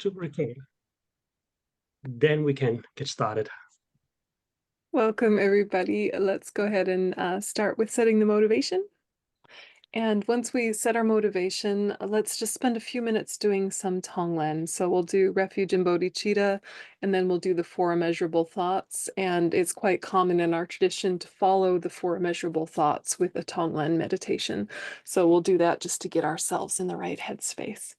to record. Then we can get started. Welcome, everybody. Let's go ahead and start with setting the motivation. And once we set our motivation, let's just spend a few minutes doing some Tonglen. So we'll do refuge in Bodhichitta, and then we'll do the four immeasurable thoughts. And it's quite common in our tradition to follow the four immeasurable thoughts with a Tonglen meditation. So we'll do that just to get ourselves in the right headspace.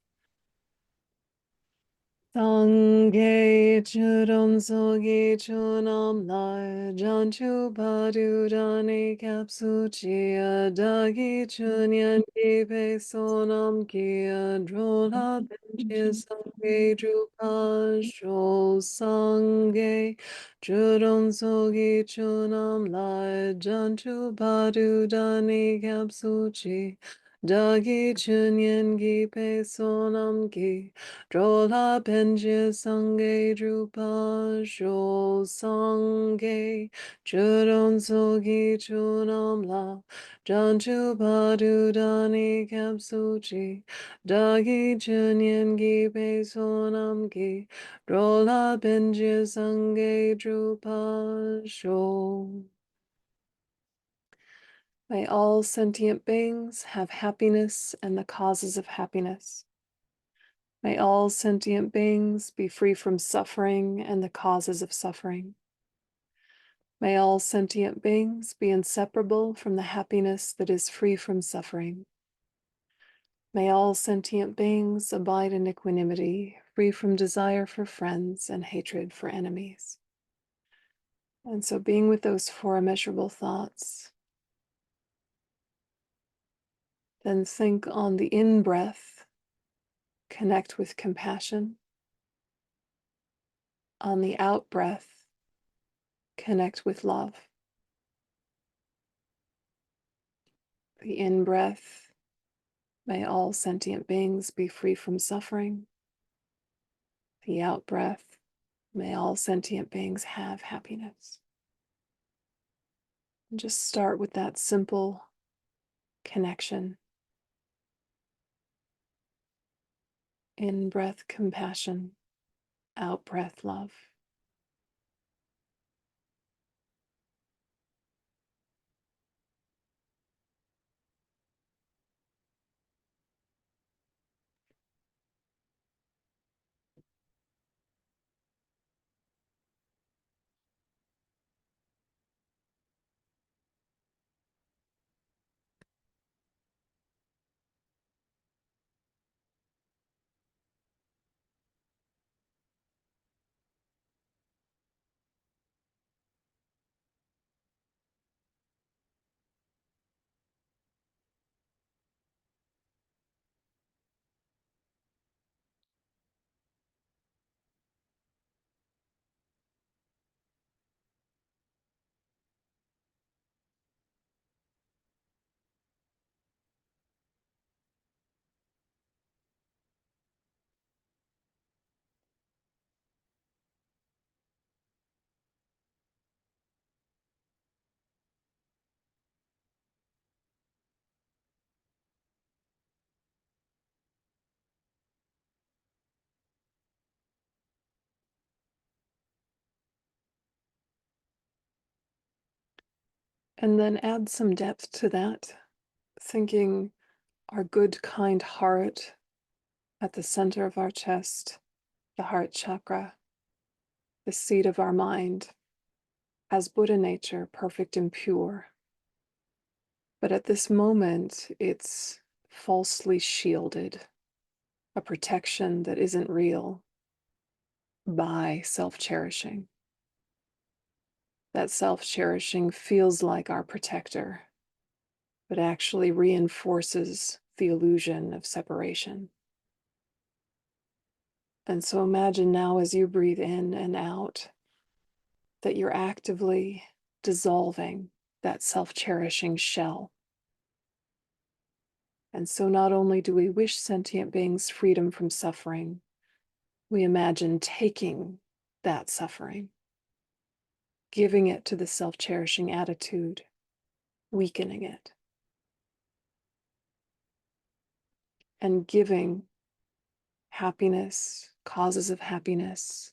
Sangye chudon sogi chunam lai janchu padu dani kapsu chia dagi chunyan kipe sonam kia drola benchi sangye drupa shol sangye chudon sogi chunam lai janchu padu dani kapsu chia dagi chunyan kipe sonam kia Drola benje sange drupa shol sange chudon sogi chunam la janchu padu dani kapsuchi dagi chunyen gi pe sonam gi drola benje sange drupa shol. May all sentient beings have happiness and the causes of happiness. May all sentient beings be free from suffering and the causes of suffering. May all sentient beings be inseparable from the happiness that is free from suffering. May all sentient beings abide in equanimity, free from desire for friends and hatred for enemies. And so being with those four immeasurable thoughts, then think on the in-breath, connect with compassion. On the out-breath, connect with love. The in-breath, may all sentient beings be free from suffering. The out-breath, may all sentient beings have happiness. And just start with that simple connection. In-breath compassion, out-breath love. And then add some depth to that, thinking our good, kind heart at the center of our chest, the heart chakra, the seat of our mind, as Buddha nature, perfect and pure. But at this moment, it's falsely shielded, a protection that isn't real, by self-cherishing. That self-cherishing feels like our protector, but actually reinforces the illusion of separation. And so imagine now as you breathe in and out that you're actively dissolving that self-cherishing shell. And so not only do we wish sentient beings freedom from suffering, we imagine taking that suffering, giving it to the self-cherishing attitude, weakening it. and giving happiness, causes of happiness,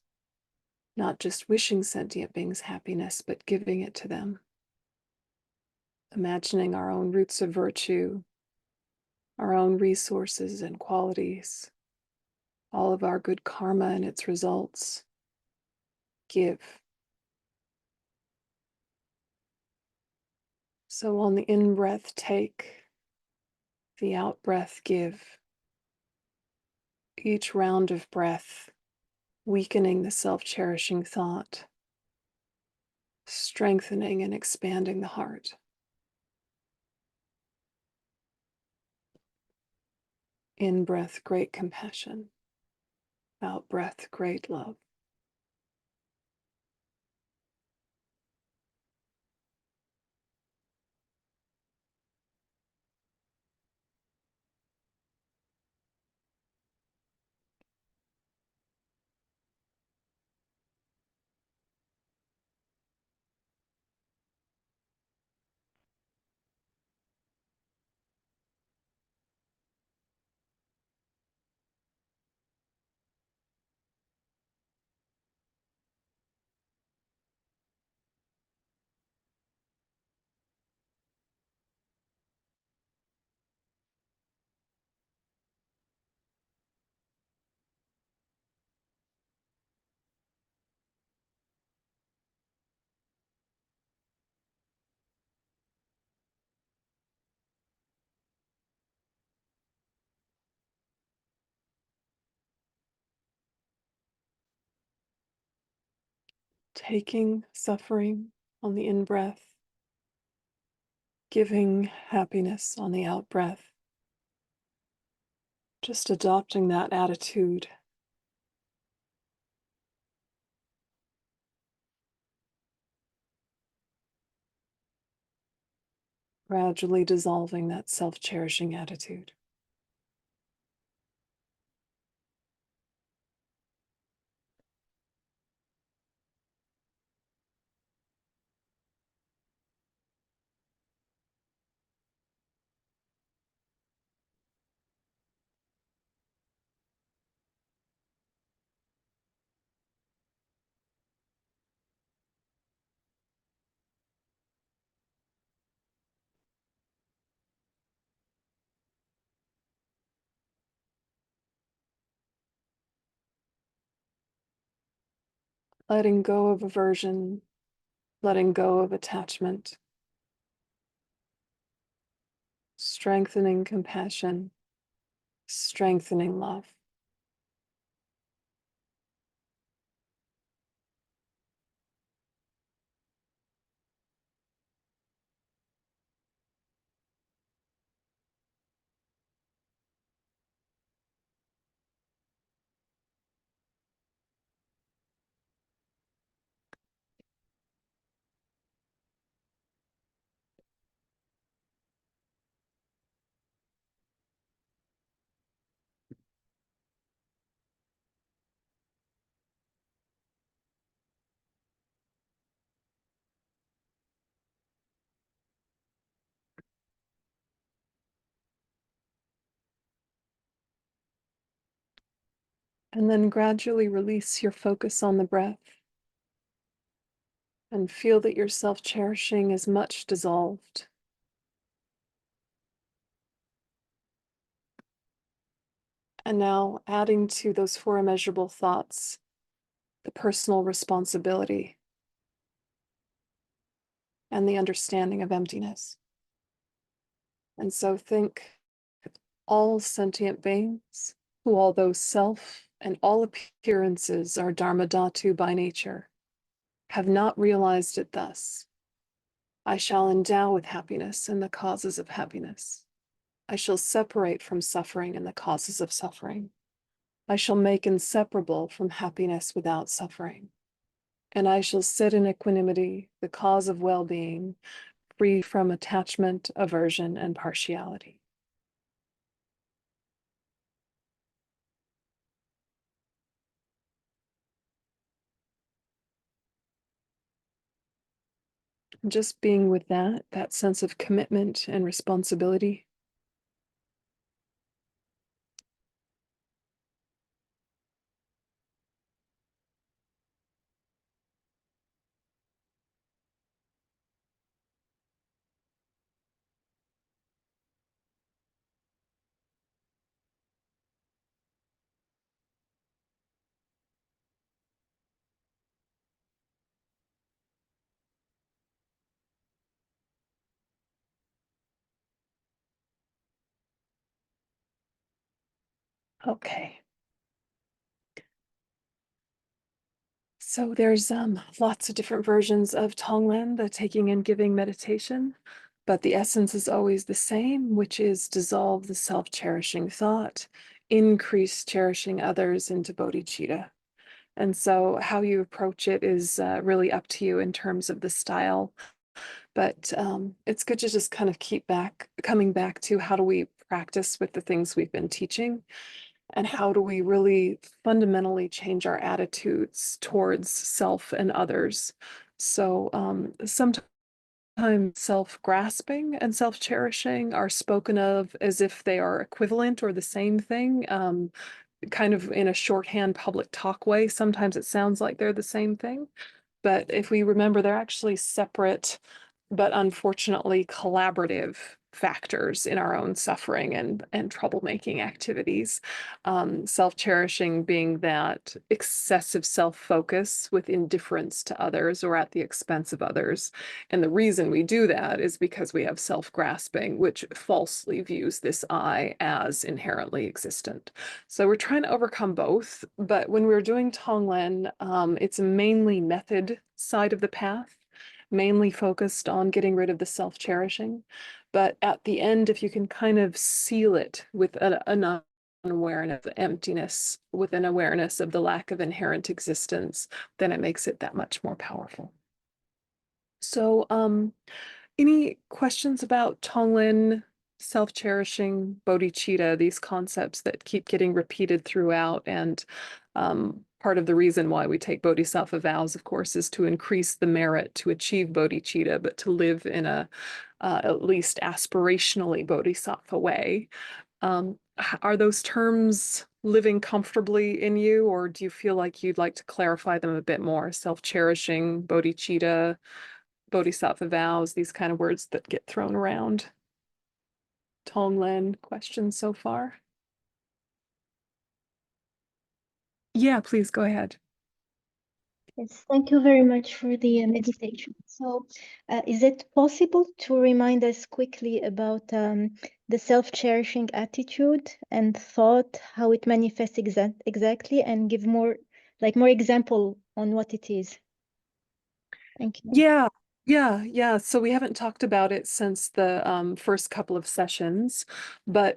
not just wishing sentient beings happiness, but giving it to them. Imagining our own roots of virtue, our own resources and qualities, all of our good karma and its results. Give. So on the in-breath, take. The out-breath, give. Each round of breath, weakening the self-cherishing thought, strengthening and expanding the heart. In-breath, great compassion. Out-breath, great love. Taking suffering on the in-breath, giving happiness on the out-breath. Just adopting that attitude. Gradually dissolving that self-cherishing attitude. Letting go of aversion, letting go of attachment, strengthening compassion, strengthening love. And then gradually release your focus on the breath and feel that your self-cherishing is much dissolved. And now adding to those four immeasurable thoughts, the personal responsibility and the understanding of emptiness. And so think all sentient beings who, although self and all appearances are dharma dhatu by nature, have not realized it thus. I shall endow with happiness and the causes of happiness. I shall separate from suffering and the causes of suffering. I shall make inseparable from happiness without suffering. And I shall sit in equanimity, the cause of well-being, free from attachment, aversion, and partiality. And just being with that sense of commitment and responsibility. Okay. So there's lots of different versions of Tonglen, the taking and giving meditation, but the essence is always the same, which is dissolve the self-cherishing thought, increase cherishing others into bodhicitta. And so how you approach it is really up to you in terms of the style. But it's good to just kind of keep coming back to how do we practice with the things we've been teaching, and how do we really fundamentally change our attitudes towards self and others. So sometimes self-grasping and self-cherishing are spoken of as if they are equivalent or the same thing, kind of in a shorthand public talk way. Sometimes it sounds like they're the same thing. But if we remember, they're actually separate, but unfortunately collaborative factors in our own suffering and troublemaking activities. Self-cherishing being that excessive self-focus with indifference to others or at the expense of others. And the reason we do that is because we have self-grasping, which falsely views this I as inherently existent. So we're trying to overcome both, but when we're doing Tonglen, it's mainly method side of the path, mainly focused on getting rid of the self-cherishing. But at the end, if you can kind of seal it with an awareness of emptiness, with an awareness of the lack of inherent existence, then it makes it that much more powerful. So any questions about Tonglen, self-cherishing, bodhicitta, these concepts that keep getting repeated throughout? And part of the reason why we take Bodhisattva vows, of course, is to increase the merit to achieve bodhicitta, but to live in a at least aspirationally bodhisattva way. Are those terms living comfortably in you, or do you feel like you'd like to clarify them a bit more? Self-cherishing, bodhicitta, Bodhisattva vows, these kind of words that get thrown around. Tonglen, questions so far? Yeah, please go ahead. Yes, thank you very much for the meditation. So, is it possible to remind us quickly about the self-cherishing attitude and thought, how it manifests exactly, and give more example on what it is? Thank you. Yeah. So we haven't talked about it since the first couple of sessions, but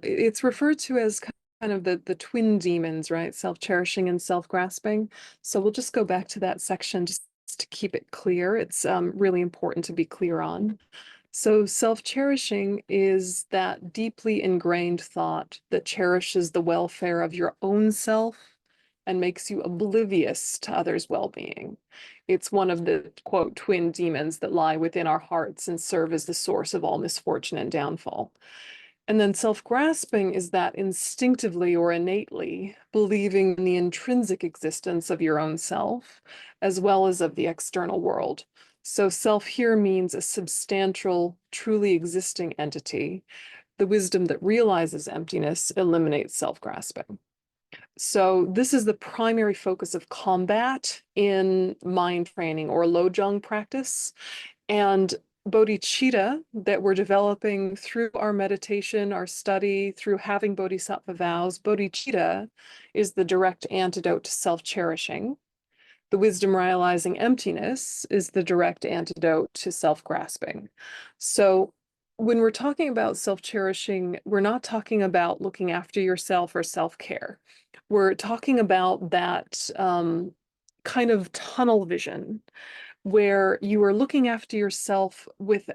it's referred to as kind of the twin demons, right? Self-cherishing and self-grasping. So we'll just go back to that section just to keep it clear. It's really important to be clear on. So self-cherishing is that deeply ingrained thought that cherishes the welfare of your own self and makes you oblivious to others' well-being. It's one of the, quote, twin demons that lie within our hearts and serve as the source of all misfortune and downfall. And then self-grasping is that instinctively or innately believing in the intrinsic existence of your own self, as well as of the external world. So self here means a substantial, truly existing entity. The wisdom that realizes emptiness eliminates self-grasping. So this is the primary focus of combat in mind training or Lojong practice. And bodhicitta that we're developing through our meditation, our study, through having bodhisattva vows, bodhicitta is the direct antidote to self-cherishing. The wisdom realizing emptiness is the direct antidote to self-grasping. So when we're talking about self-cherishing, we're not talking about looking after yourself or self-care. We're talking about that kind of tunnel vision where you are looking after yourself with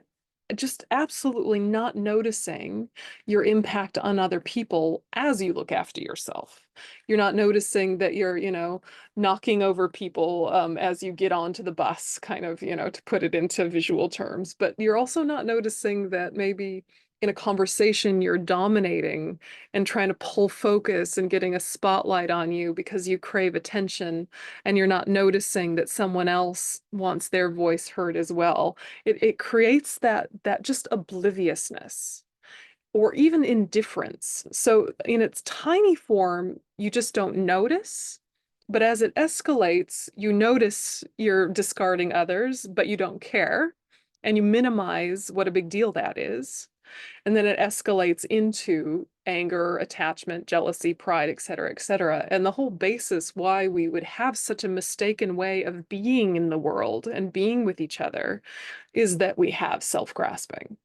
just absolutely not noticing your impact on other people as you look after yourself. You're not noticing that you're, knocking over people as you get onto the bus, kind of, to put it into visual terms. But you're also not noticing that maybe in a conversation you're dominating and trying to pull focus and getting a spotlight on you because you crave attention, and you're not noticing that someone else wants their voice heard as well. It creates that just obliviousness or even indifference. So in its tiny form, you just don't notice. But as it escalates, you notice you're discarding others, but you don't care. And you minimize what a big deal that is. And then it escalates into anger, attachment, jealousy, pride, et cetera, et cetera. And the whole basis why we would have such a mistaken way of being in the world and being with each other is that we have self-grasping.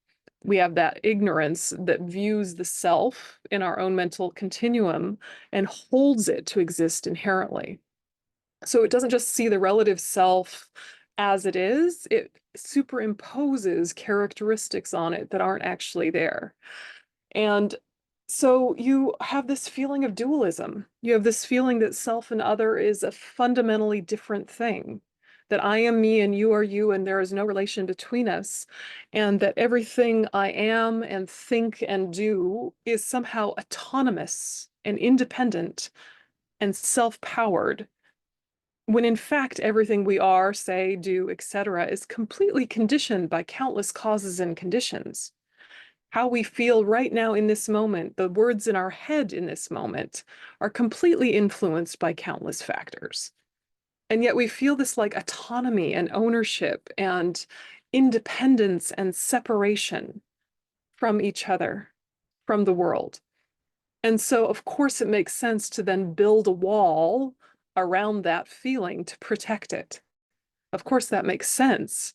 We have that ignorance that views the self in our own mental continuum and holds it to exist inherently. So it doesn't just see the relative self as it is, it superimposes characteristics on it that aren't actually there. And so you have this feeling of dualism. You have this feeling that self and other is a fundamentally different thing, that I am me and you are you, and there is no relation between us, and that everything I am and think and do is somehow autonomous and independent and self-powered, when in fact everything we are, say, do, etc., is completely conditioned by countless causes and conditions. How we feel right now in this moment, the words in our head in this moment, are completely influenced by countless factors. And yet we feel this like autonomy and ownership and independence and separation from each other, from the world. And so, of course, it makes sense to then build a wall around that feeling to protect it. Of course, that makes sense,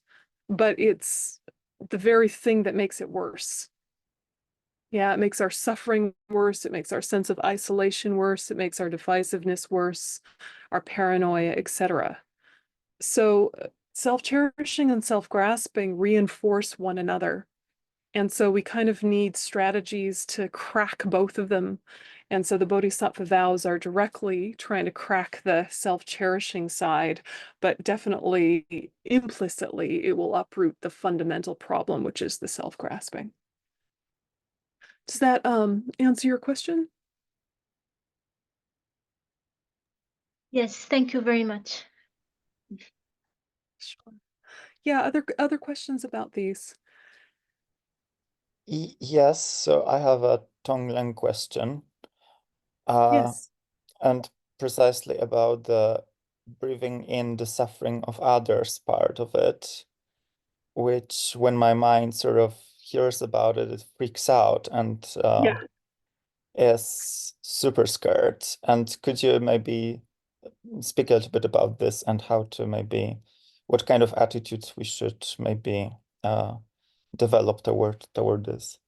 but it's the very thing that makes it worse. Yeah, it makes our suffering worse. It makes our sense of isolation worse. It makes our divisiveness worse, our paranoia, etc. So self-cherishing and self-grasping reinforce one another. And so we kind of need strategies to crack both of them. And so the Bodhisattva vows are directly trying to crack the self-cherishing side, but definitely implicitly it will uproot the fundamental problem, which is the self-grasping. Does that answer your question? Yes, thank you very much. Sure. Yeah, other questions about these? Yes, so I have a Tonglen question. Yes. And precisely about the breathing in the suffering of others part of it, which when my mind sort of hears about it, it freaks out and Yeah. is super scared. And could you maybe speak a little bit about this and how to maybe, what kind of attitudes we should maybe develop toward this?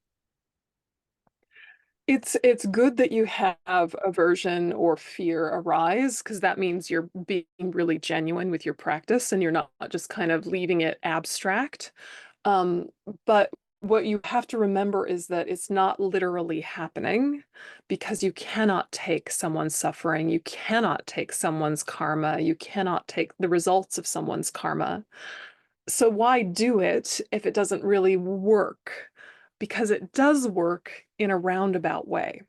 It's good that you have aversion or fear arise, because that means you're being really genuine with your practice and you're not just kind of leaving it abstract. But what you have to remember is that it's not literally happening, because you cannot take someone's suffering, you cannot take someone's karma, you cannot take the results of someone's karma. So why do it if it doesn't really work? Because it does work in a roundabout way.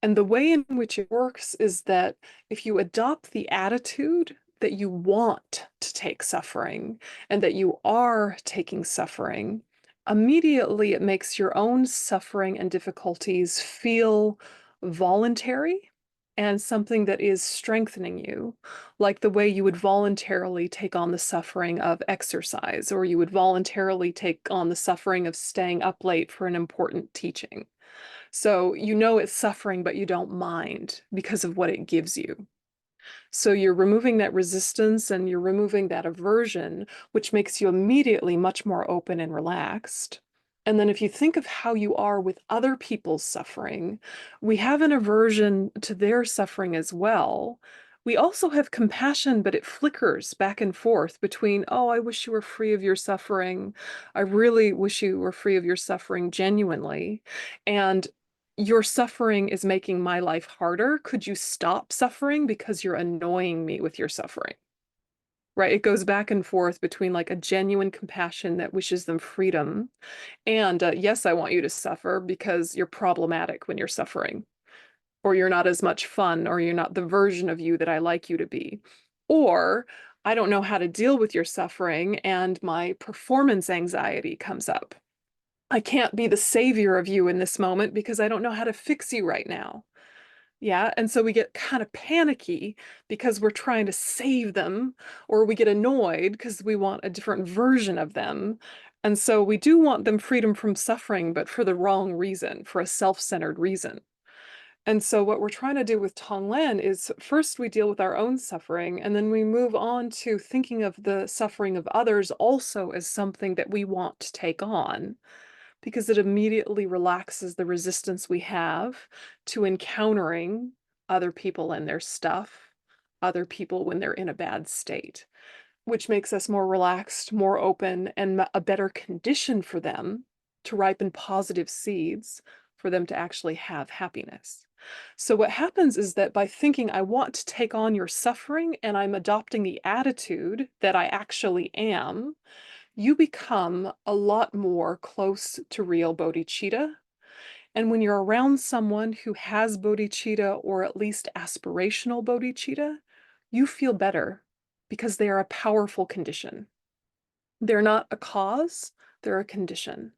And the way in which it works is that if you adopt the attitude that you want to take suffering and that you are taking suffering, immediately it makes your own suffering and difficulties feel voluntary and something that is strengthening you, like the way you would voluntarily take on the suffering of exercise, or you would voluntarily take on the suffering of staying up late for an important teaching. So you know it's suffering, but you don't mind because of what it gives you. So you're removing that resistance and you're removing that aversion, which makes you immediately much more open and relaxed. And then if you think of how you are with other people's suffering, we have an aversion to their suffering as well. We also have compassion, but it flickers back and forth between, oh, I wish you were free of your suffering. I really wish you were free of your suffering genuinely. And your suffering is making my life harder. Could you stop suffering because you're annoying me with your suffering? Right? It goes back and forth between like a genuine compassion that wishes them freedom and yes, I want you to suffer because you're problematic when you're suffering, or you're not as much fun, or you're not the version of you that I like you to be. Or I don't know how to deal with your suffering and my performance anxiety comes up. I can't be the savior of you in this moment because I don't know how to fix you right now. Yeah, and so we get kind of panicky because we're trying to save them, or we get annoyed because we want a different version of them. And so we do want them freedom from suffering, but for the wrong reason, for a self-centered reason. And so what we're trying to do with Tonglen is first we deal with our own suffering, and then we move on to thinking of the suffering of others also as something that we want to take on, because it immediately relaxes the resistance we have to encountering other people and their stuff, other people when they're in a bad state, which makes us more relaxed, more open, and a better condition for them to ripen positive seeds for them to actually have happiness. So what happens is that by thinking, I want to take on your suffering and I'm adopting the attitude that I actually am, you become a lot more close to real bodhicitta. And when you're around someone who has bodhicitta, or at least aspirational bodhicitta, you feel better because they are a powerful condition. They're not a cause, they're a condition,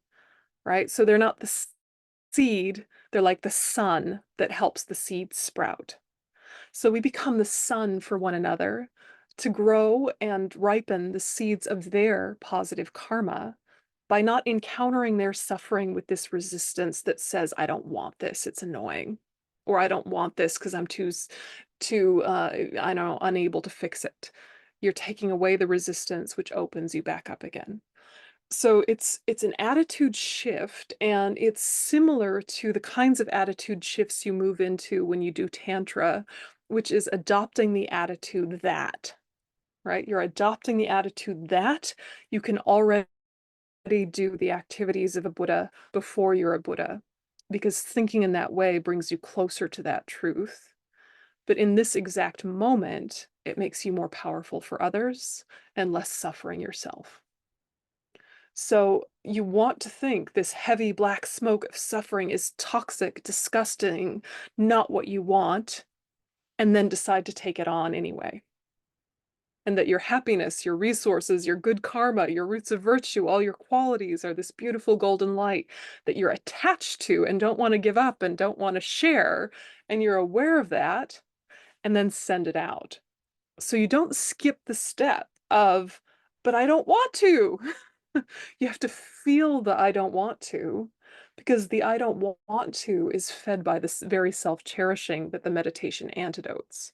right? So they're not the seed, they're like the sun that helps the seed sprout. So we become the sun for one another to grow and ripen the seeds of their positive karma by not encountering their suffering with this resistance that says, I don't want this, it's annoying. Or I don't want this because I'm I don't know, unable to fix it. You're taking away the resistance, which opens you back up again. So it's an attitude shift, and it's similar to the kinds of attitude shifts you move into when you do Tantra, which is adopting the attitude that, right? You're adopting the attitude that you can already do the activities of a Buddha before you're a Buddha, because thinking in that way brings you closer to that truth. But in this exact moment, it makes you more powerful for others and less suffering yourself. So you want to think this heavy black smoke of suffering is toxic, disgusting, not what you want, and then decide to take it on anyway. And that your happiness, your resources, your good karma, your roots of virtue, all your qualities are this beautiful golden light that you're attached to and don't want to give up and don't want to share. And you're aware of that, and then send it out. So you don't skip the step of, but I don't want to. You have to feel the I don't want to, because the I don't want to is fed by this very self-cherishing that the meditation antidotes.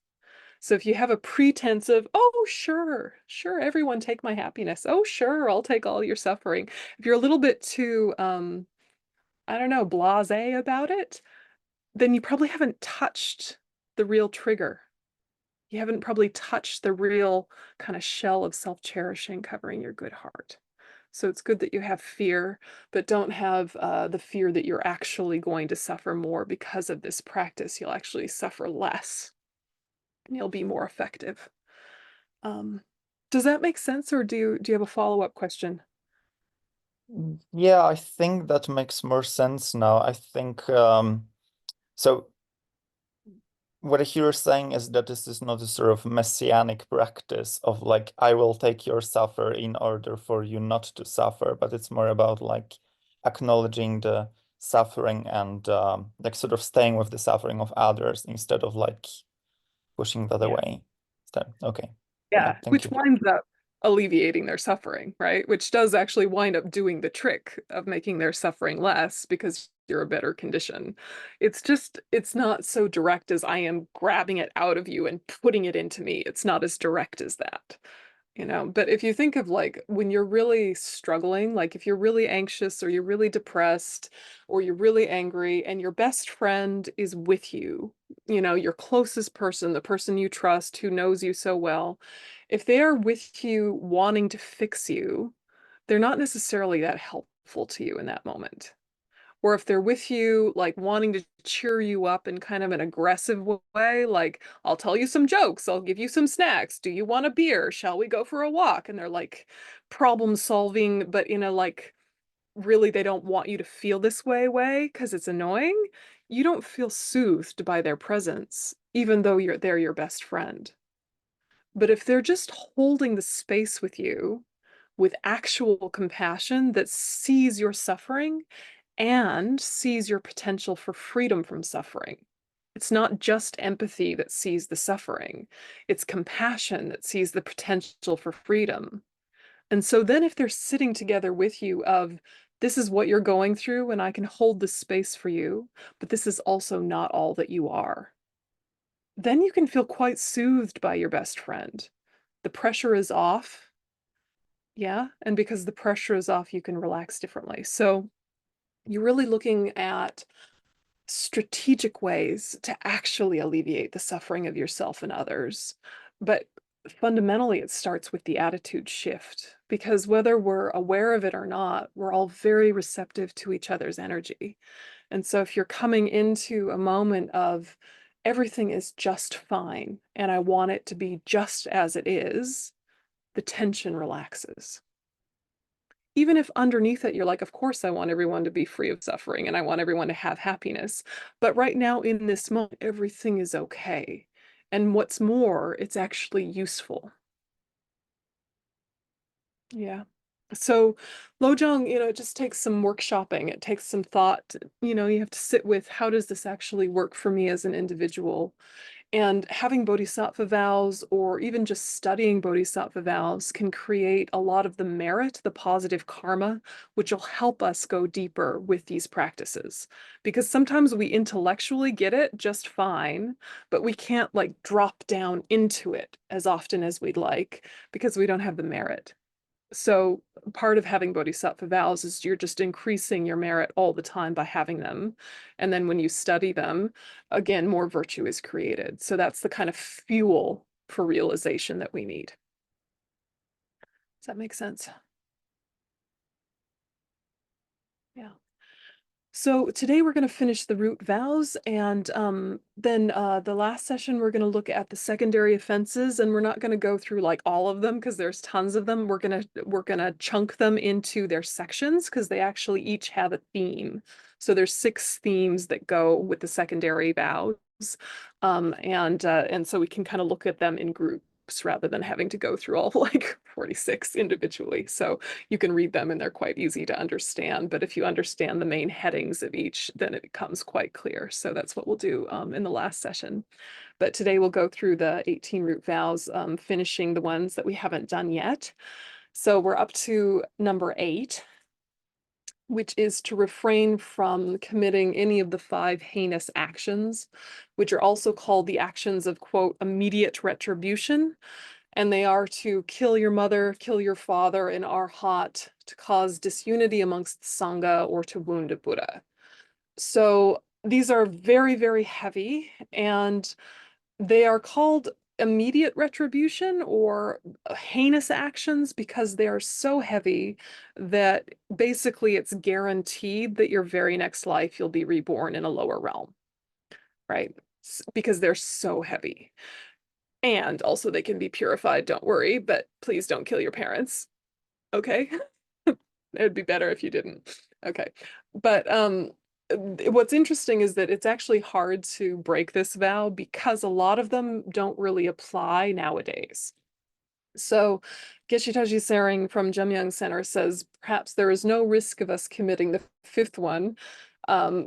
So if you have a pretense of, oh, sure, everyone take my happiness. Oh, sure, I'll take all your suffering. If you're a little bit too, I don't know, blasé about it, then you probably haven't touched the real trigger. You haven't probably touched the real kind of shell of self-cherishing covering your good heart. So it's good that you have fear, but don't have the fear that you're actually going to suffer more because of this practice. You'll actually suffer less, and you'll be more effective. Does that make sense, or do you have a follow-up question? Yeah, I think that makes more sense now. I think so. What I hear saying is that this is not a sort of messianic practice of like, I will take your suffer in order for you not to suffer, but it's more about like acknowledging the suffering and like sort of staying with the suffering of others instead of like pushing that away. Okay. Yeah, Thank which you. winds up alleviating their suffering, right? Which does actually wind up doing the trick of making their suffering less because you're a better condition. It's not so direct as I am grabbing it out of you and putting it into me. It's not as direct as that. But if you think of like when you're really struggling, like if you're really anxious or you're really depressed or you're really angry and your best friend is with you, your closest person, the person you trust who knows you so well, if they are with you wanting to fix you, they're not necessarily that helpful to you in that moment. Or if they're with you, like wanting to cheer you up in kind of an aggressive way, like, I'll tell you some jokes, I'll give you some snacks. Do you want a beer? Shall we go for a walk? And they're like problem solving, but in a like, really, they don't want you to feel this way because it's annoying. You don't feel soothed by their presence, even though they're your best friend. But if they're just holding the space with you with actual compassion that sees your suffering and sees your potential for freedom from suffering. It's not just empathy that sees the suffering. It's compassion that sees the potential for freedom. And so then if they're sitting together with you of, this is what you're going through and I can hold this space for you, but this is also not all that you are, then you can feel quite soothed by your best friend. The pressure is off. Yeah. And because the pressure is off, you can relax differently. So you're really looking at strategic ways to actually alleviate the suffering of yourself and others. But fundamentally, it starts with the attitude shift, because whether we're aware of it or not, we're all very receptive to each other's energy. And so if you're coming into a moment of everything is just fine and I want it to be just as it is, the tension relaxes. Even if underneath it, you're like, of course, I want everyone to be free of suffering and I want everyone to have happiness. But right now in this moment, everything is okay. And what's more, it's actually useful. Yeah. So Lojong, it just takes some workshopping. It takes some thought. You have to sit with, how does this actually work for me as an individual? And having Bodhisattva vows, or even just studying Bodhisattva vows, can create a lot of the merit, the positive karma, which will help us go deeper with these practices. Because sometimes we intellectually get it just fine, but we can't like drop down into it as often as we'd like because we don't have the merit. So part of having Bodhisattva vows is you're just increasing your merit all the time by having them. And then when you study them, again, more virtue is created. So that's the kind of fuel for realization that we need. Does that make sense? Yeah. So today we're going to finish the root vows, and then the last session we're going to look at the secondary offenses, and we're not going to go through like all of them because there's tons of them. We're gonna chunk them into their sections because they actually each have a theme. So there's 6 themes that go with the secondary vows, and so we can kind of look at them in groups rather than having to go through all like 46 individually. So you can read them and they're quite easy to understand. But if you understand the main headings of each, then it becomes quite clear. So that's what we'll do in the last session. But today we'll go through the 18 root vows, finishing the ones that we haven't done yet. So we're up to number 8, which is to refrain from committing any of the 5 heinous actions, which are also called the actions of, quote, immediate retribution. And they are to kill your mother, kill your father in arhat, to cause disunity amongst the Sangha, or to wound a Buddha. So these are very, very heavy, and they are called immediate retribution or heinous actions because they are so heavy that basically it's guaranteed that your very next life you'll be reborn in a lower realm, right? Because they're so heavy. And also they can be purified, don't worry, but please don't kill your parents. Okay? It would be better if you didn't. Okay. But what's interesting is that it's actually hard to break this vow because a lot of them don't really apply nowadays. So Geshe Taji Sering from Jamyang Center says, perhaps there is no risk of us committing the 5th one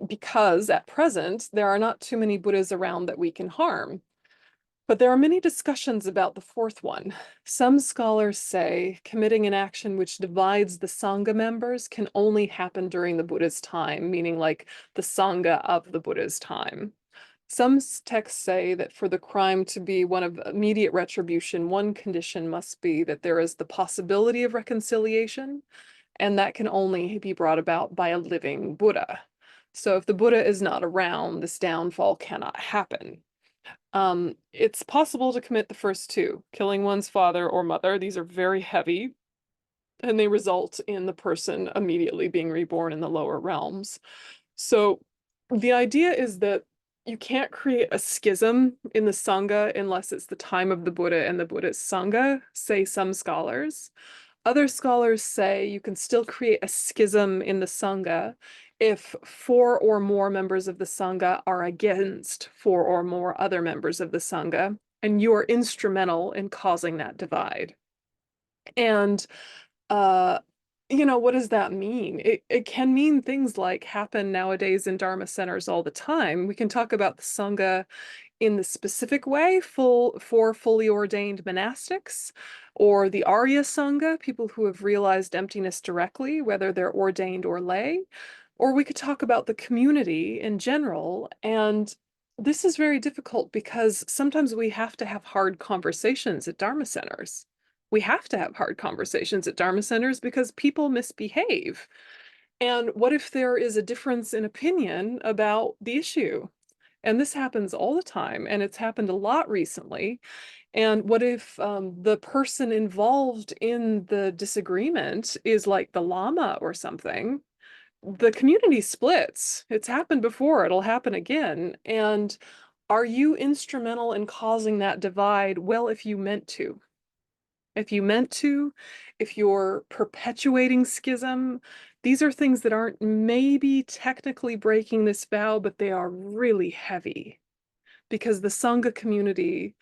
because at present, there are not too many Buddhas around that we can harm. But there are many discussions about the 4th one. Some scholars say committing an action which divides the Sangha members can only happen during the Buddha's time, meaning like the Sangha of the Buddha's time. Some texts say that for the crime to be one of immediate retribution, one condition must be that there is the possibility of reconciliation, and that can only be brought about by a living Buddha. So if the Buddha is not around, this downfall cannot happen. It's possible to commit the first 2, killing one's father or mother. These are very heavy, and they result in the person immediately being reborn in the lower realms. So the idea is that you can't create a schism in the Sangha unless it's the time of the Buddha and the Buddha's Sangha, say some scholars. Other scholars say you can still create a schism in the Sangha if 4 or more members of the Sangha are against 4 or more other members of the Sangha, and you are instrumental in causing that divide. And, what does that mean? It can mean things like happen nowadays in Dharma centers all the time. We can talk about the Sangha in the specific way for fully ordained monastics, or the Arya Sangha, people who have realized emptiness directly, whether they're ordained or lay, or we could talk about the community in general. And this is very difficult because sometimes we have to have hard conversations at Dharma centers. We have to have hard conversations at Dharma centers because people misbehave. And what if there is a difference in opinion about the issue? And this happens all the time, and it's happened a lot recently. And what if the person involved in the disagreement is like the Lama or something? The community splits. It's happened before, it'll happen again. And are you instrumental in causing that divide? Well, if you meant to. If you meant to, if you're perpetuating schism, these are things that aren't maybe technically breaking this vow, but they are really heavy. Because the Sangha community,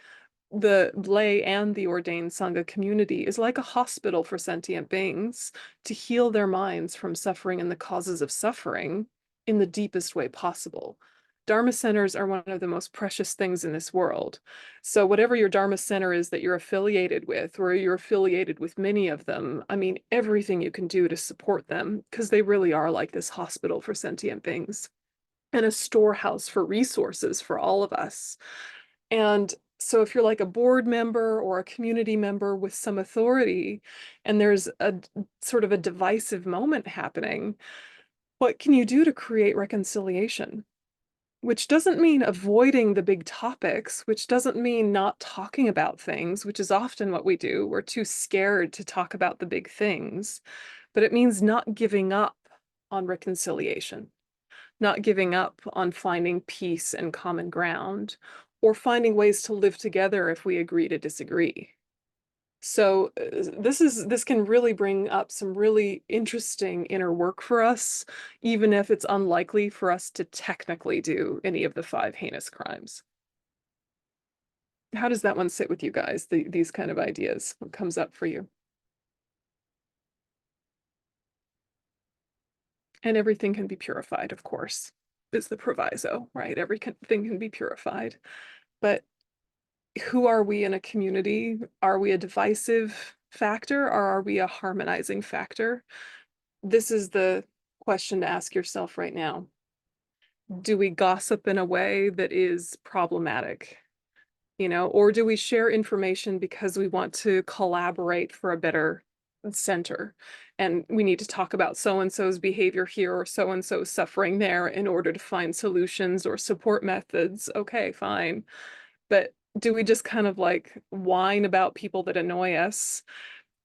the lay and the ordained Sangha community, is like a hospital for sentient beings to heal their minds from suffering and the causes of suffering in the deepest way possible. Dharma centers are one of the most precious things in this world. So whatever your Dharma center is that you're affiliated with, or you're affiliated with many of them, I mean, everything you can do to support them, because they really are like this hospital for sentient beings and a storehouse for resources for all of us. And so if you're like a board member or a community member with some authority, and there's a sort of a divisive moment happening, what can you do to create reconciliation? Which doesn't mean avoiding the big topics, which doesn't mean not talking about things, which is often what we do. We're too scared to talk about the big things, but it means not giving up on reconciliation, not giving up on finding peace and common ground, or finding ways to live together if we agree to disagree. So this can really bring up some really interesting inner work for us, even if it's unlikely for us to technically do any of the 5 heinous crimes. How does that one sit with you guys, these kind of ideas? What comes up for you? And everything can be purified, of course, is the proviso, right? Everything can be purified. But who are we in a community? Are we a divisive factor, or are we a harmonizing factor? This is the question to ask yourself right now. Do we gossip in a way that is problematic? Or do we share information because we want to collaborate for a better center? And we need to talk about so-and-so's behavior here or so-and-so's suffering there in order to find solutions or support methods. Okay, fine. But do we just kind of like whine about people that annoy us?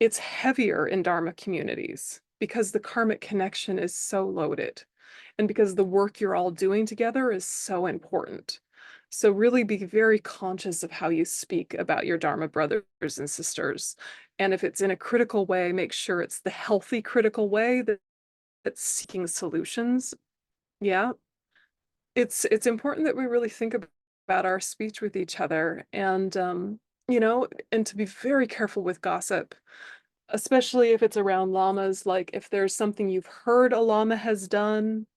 It's heavier in Dharma communities because the karmic connection is so loaded and because the work you're all doing together is so important. So really be very conscious of how you speak about your Dharma brothers and sisters. And if it's in a critical way, make sure it's the healthy critical way that's seeking solutions. Yeah. It's important that we really think about our speech with each other, and and to be very careful with gossip, especially if it's around lamas. Like if there's something you've heard a lama has done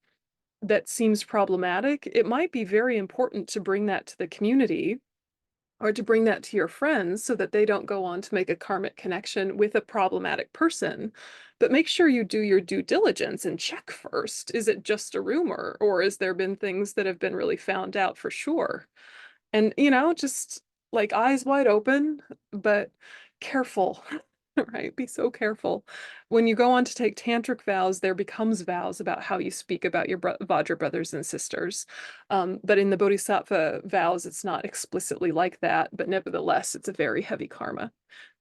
that seems problematic, it might be very important to bring that to the community or to bring that to your friends so that they don't go on to make a karmic connection with a problematic person. But make sure you do your due diligence and check first. Is it just a rumor, or has there been things that have been really found out for sure? And, just like eyes wide open, but careful, right? Be so careful. When you go on to take tantric vows, there becomes vows about how you speak about your Vajra brothers and sisters. But in the Bodhisattva vows, it's not explicitly like that, but nevertheless, it's a very heavy karma.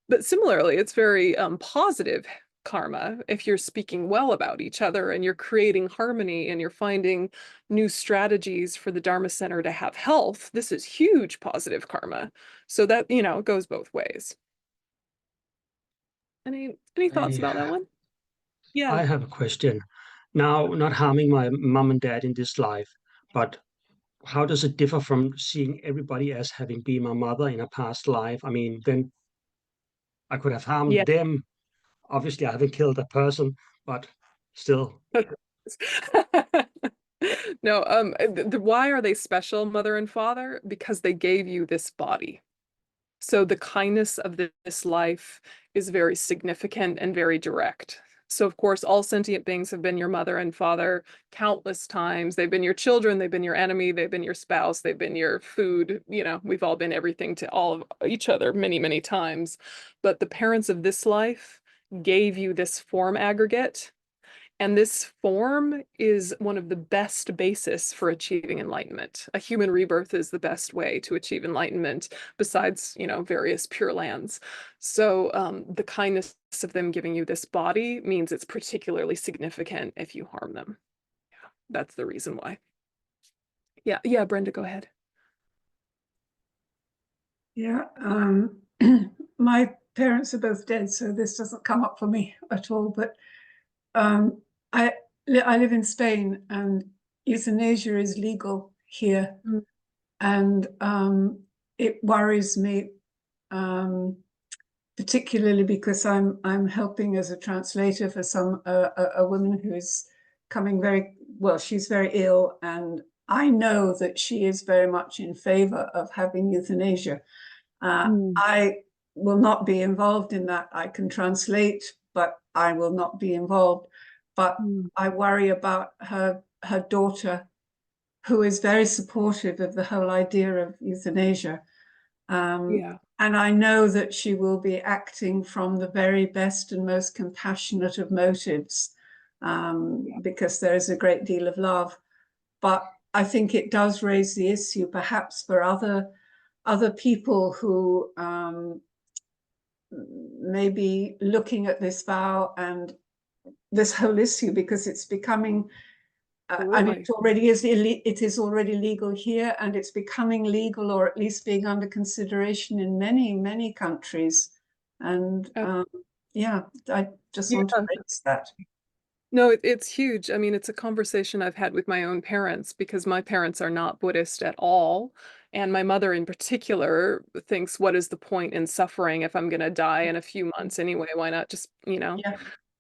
But similarly, it's very positive karma if you're speaking well about each other and you're creating harmony and you're finding new strategies for the Dharma Center to have health. This is huge positive karma. So that, it goes both ways. Any thoughts about that one? Yeah. I have a question. Now, not harming my mom and dad in this life, but how does it differ from seeing everybody as having been my mother in a past life? I mean, then I could have harmed Yeah. them. Obviously, I haven't killed a person, but still. No, why are they special, mother and father? Because they gave you this body. So the kindness of this life is very significant and very direct. So of course, all sentient beings have been your mother and father countless times. They've been your children, they've been your enemy, they've been your spouse, they've been your food. You know, we've all been everything to all of each other many, many times. But the parents of this life gave you this form aggregate. And this form is one of the best basis for achieving enlightenment. A human rebirth is the best way to achieve enlightenment, besides, you know, various pure lands. So the kindness of them giving you this body means it's particularly significant if you harm them. Yeah, that's the reason why. Yeah, Brenda, go ahead. Yeah, my parents are both dead, so this doesn't come up for me at all. But I live in Spain, and euthanasia is legal here, and it worries me, particularly because I'm helping as a translator for a woman who is coming very well. She's very ill, and I know that she is very much in favor of having euthanasia. I will not be involved in that. I can translate, but I will not be involved. But I worry about her daughter, who is very supportive of the whole idea of euthanasia. And I know that she will be acting from the very best and most compassionate of motives, because there is a great deal of love. But I think it does raise the issue, perhaps for other people who may be looking at this vow and this whole issue, because it's becoming, and it is already legal here, and it's becoming legal, or at least being under consideration in many countries. And yeah, I just want to raise that. No, it's huge. I mean, it's a conversation I've had with my own parents, because my parents are not Buddhist at all. And my mother in particular thinks, what is the point in suffering if I'm going to die in a few months anyway? Why not just, you know,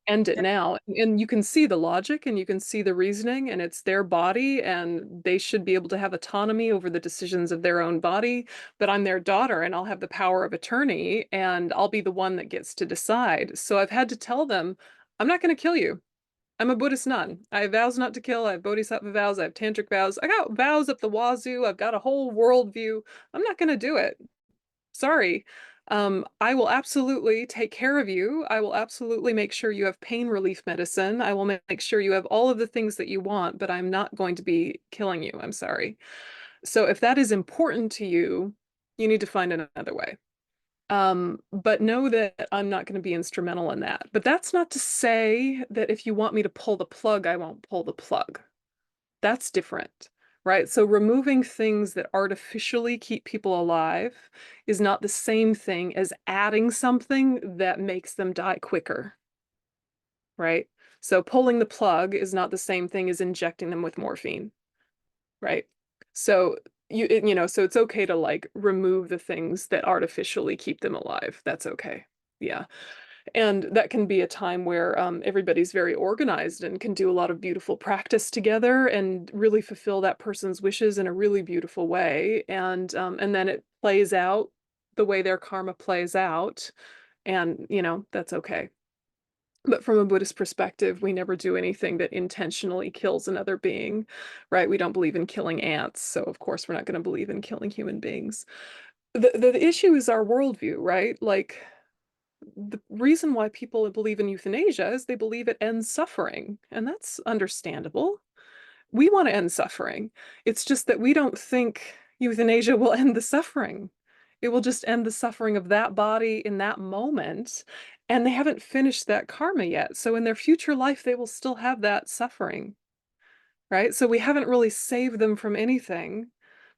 end it now? And you can see the logic and you can see the reasoning, and it's their body and they should be able to have autonomy over the decisions of their own body. But I'm their daughter and I'll have the power of attorney and I'll be the one that gets to decide. So I've had to tell them, I'm not going to kill you. I'm a Buddhist nun. I have vows not to kill. I have Bodhisattva vows. I have tantric vows. I got vows up the wazoo. I've got a whole worldview. I'm not going to do it. Sorry. I will absolutely take care of you. I will absolutely make sure you have pain relief medicine. I will make sure you have all of the things that you want, but I'm not going to be killing you. I'm sorry. So if that is important to you, you need to find another way. But know that I'm not going to be instrumental in that. But that's not to say that if you want me to pull the plug, I won't pull the plug. That's different, right? So removing things that artificially keep people alive is not the same thing as adding something that makes them die quicker, right? So pulling the plug is not the same thing as injecting them with morphine, right? So you know, so it's okay to like remove the things that artificially keep them alive. That's okay. Yeah. And that can be a time where everybody's very organized and can do a lot of beautiful practice together and really fulfill that person's wishes in a really beautiful way. And then it plays out the way their karma plays out. And, you know, that's okay. But from a Buddhist perspective, we never do anything that intentionally kills another being, right? We don't believe in killing ants. So of course, we're not going to believe in killing human beings. The issue is our worldview, right? Like, the reason why people believe in euthanasia is they believe it ends suffering, and that's understandable. We want to end suffering. It's just that we don't think euthanasia will end the suffering. It will just end the suffering of that body in that moment, and they haven't finished that karma yet. So in their future life, they will still have that suffering, right? So we haven't really saved them from anything,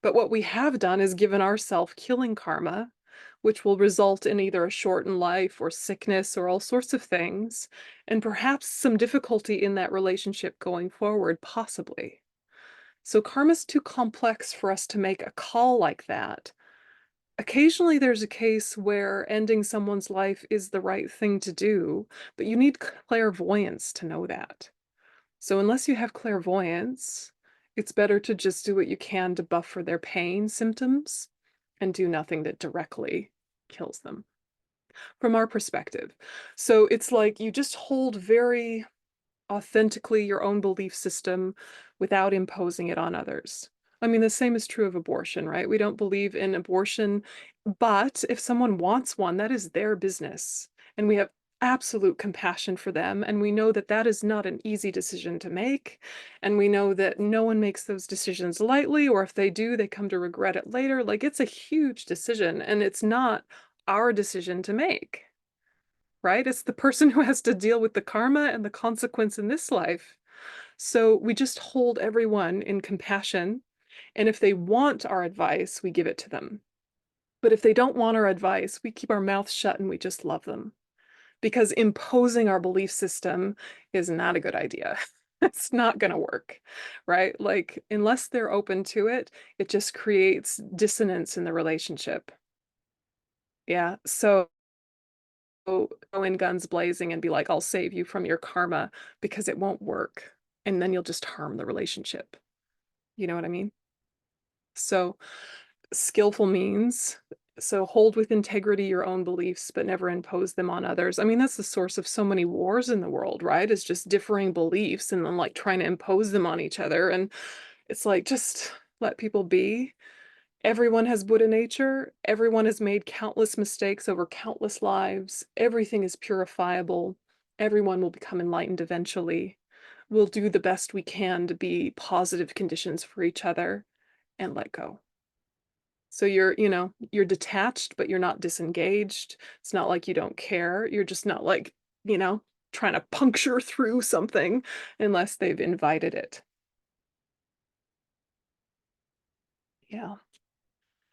but what we have done is given ourselves killing karma, which will result in either a shortened life or sickness or all sorts of things, and perhaps some difficulty in that relationship going forward, possibly. So karma's too complex for us to make a call like that. Occasionally there's a case where ending someone's life is the right thing to do, but you need clairvoyance to know that. So unless you have clairvoyance It's better to just do what you can to buffer their pain symptoms and do nothing that directly kills them, from our perspective. So it's like you just hold very authentically your own belief system without imposing it on others. I mean, the same is true of abortion, right? We don't believe in abortion, but if someone wants one, that is their business. And we have absolute compassion for them. And we know that that is not an easy decision to make. And we know that no one makes those decisions lightly, or if they do, they come to regret it later. Like, it's a huge decision, and it's not our decision to make, right? It's the person who has to deal with the karma and the consequence in this life. So we just hold everyone in compassion. And if they want our advice, we give it to them. But if they don't want our advice, we keep our mouths shut and we just love them. Because imposing our belief system is not a good idea. It's not going to work, right? Like, unless they're open to it, it just creates dissonance in the relationship. Yeah. So go in guns blazing and be like, I'll save you from your karma, because it won't work. And then you'll just harm the relationship. You know what I mean? So skillful means, so hold with integrity your own beliefs, but never impose them on others. I mean, that's the source of so many wars in the world, right? It's just differing beliefs and then like trying to impose them on each other. And it's like, just let people be. Everyone has Buddha nature. Everyone has made countless mistakes over countless lives. Everything is purifiable. Everyone will become enlightened eventually. We'll do the best we can to be positive conditions for each other and let go. So you're detached, but you're not disengaged. It's not like you don't care. You're just not like, trying to puncture through something unless they've invited it. Yeah.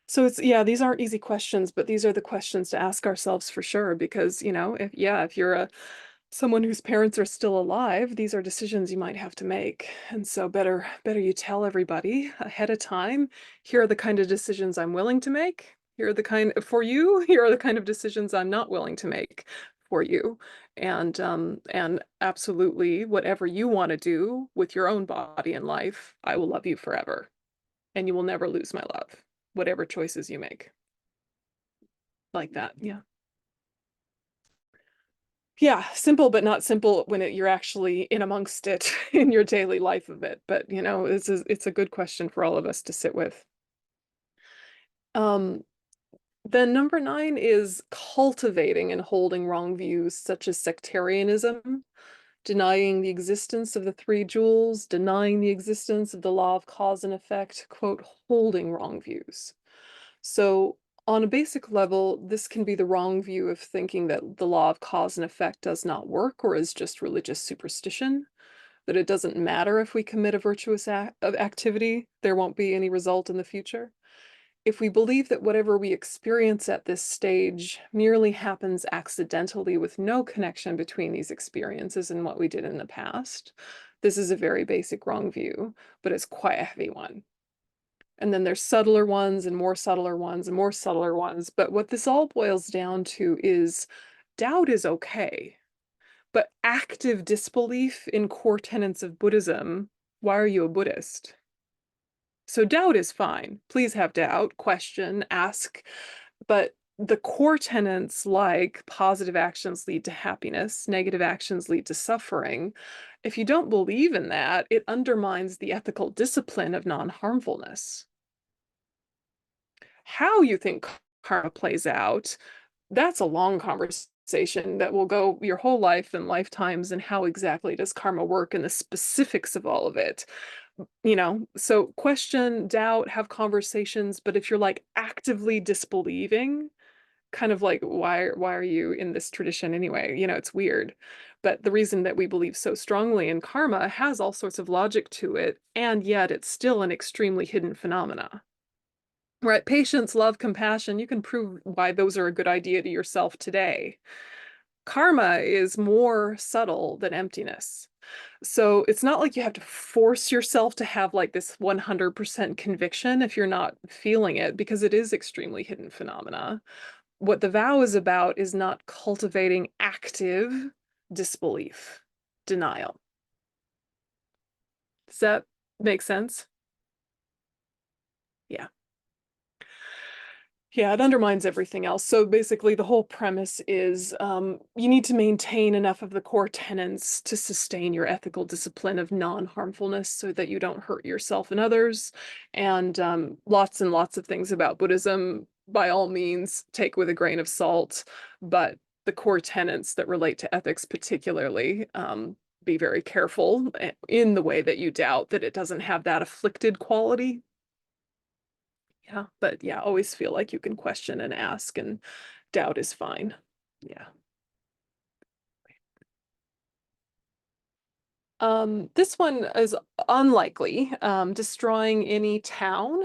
So these aren't easy questions, but these are the questions to ask ourselves for sure, because, if you're someone whose parents are still alive, these are decisions you might have to make. And so better you tell everybody ahead of time, here are the kind of decisions I'm willing to make. Here are the kind for you. Here are the kind of decisions I'm not willing to make for you. And absolutely whatever you want to do with your own body and life, I will love you forever. And you will never lose my love, whatever choices you make. Like that. Yeah. Yeah, simple, but not simple when you're actually in amongst it in your daily life of it. But, it's a good question for all of us to sit with. Then number 9 is cultivating and holding wrong views, such as sectarianism, denying the existence of the 3 jewels, denying the existence of the law of cause and effect, quote, holding wrong views. So on a basic level, this can be the wrong view of thinking that the law of cause and effect does not work or is just religious superstition, that it doesn't matter if we commit a virtuous activity, there won't be any result in the future. If we believe that whatever we experience at this stage merely happens accidentally with no connection between these experiences and what we did in the past, this is a very basic wrong view, but it's quite a heavy one. And then there's subtler ones and more subtler ones and more subtler ones. But what this all boils down to is doubt is okay. But active disbelief in core tenets of Buddhism, why are you a Buddhist? So doubt is fine. Please have doubt, question, ask. But the core tenets, like positive actions lead to happiness, negative actions lead to suffering, if you don't believe in that, it undermines the ethical discipline of non-harmfulness. How you think karma plays out, that's a long conversation that will go your whole life and lifetimes, and how exactly does karma work and the specifics of all of it. So question, doubt, have conversations, but if you're like actively disbelieving, kind of like, why are you in this tradition anyway? It's weird. But the reason that we believe so strongly in karma has all sorts of logic to it, and yet it's still an extremely hidden phenomena. Right? Patience, love, compassion, you can prove why those are a good idea to yourself today. Karma is more subtle than emptiness. So it's not like you have to force yourself to have like this 100% conviction if you're not feeling it, because it is extremely hidden phenomena. What the vow is about is not cultivating active disbelief, denial. Does that Make sense? Yeah. Yeah, it undermines everything else. So basically, the whole premise is you need to maintain enough of the core tenets to sustain your ethical discipline of non-harmfulness so that you don't hurt yourself and others. And lots of things about Buddhism, by all means, take with a grain of salt. But the core tenets that relate to ethics particularly, be very careful in the way that you doubt that it doesn't have that afflicted quality. Yeah, but yeah, always feel like you can question and ask, and doubt is fine. Yeah. This one is unlikely. Destroying any town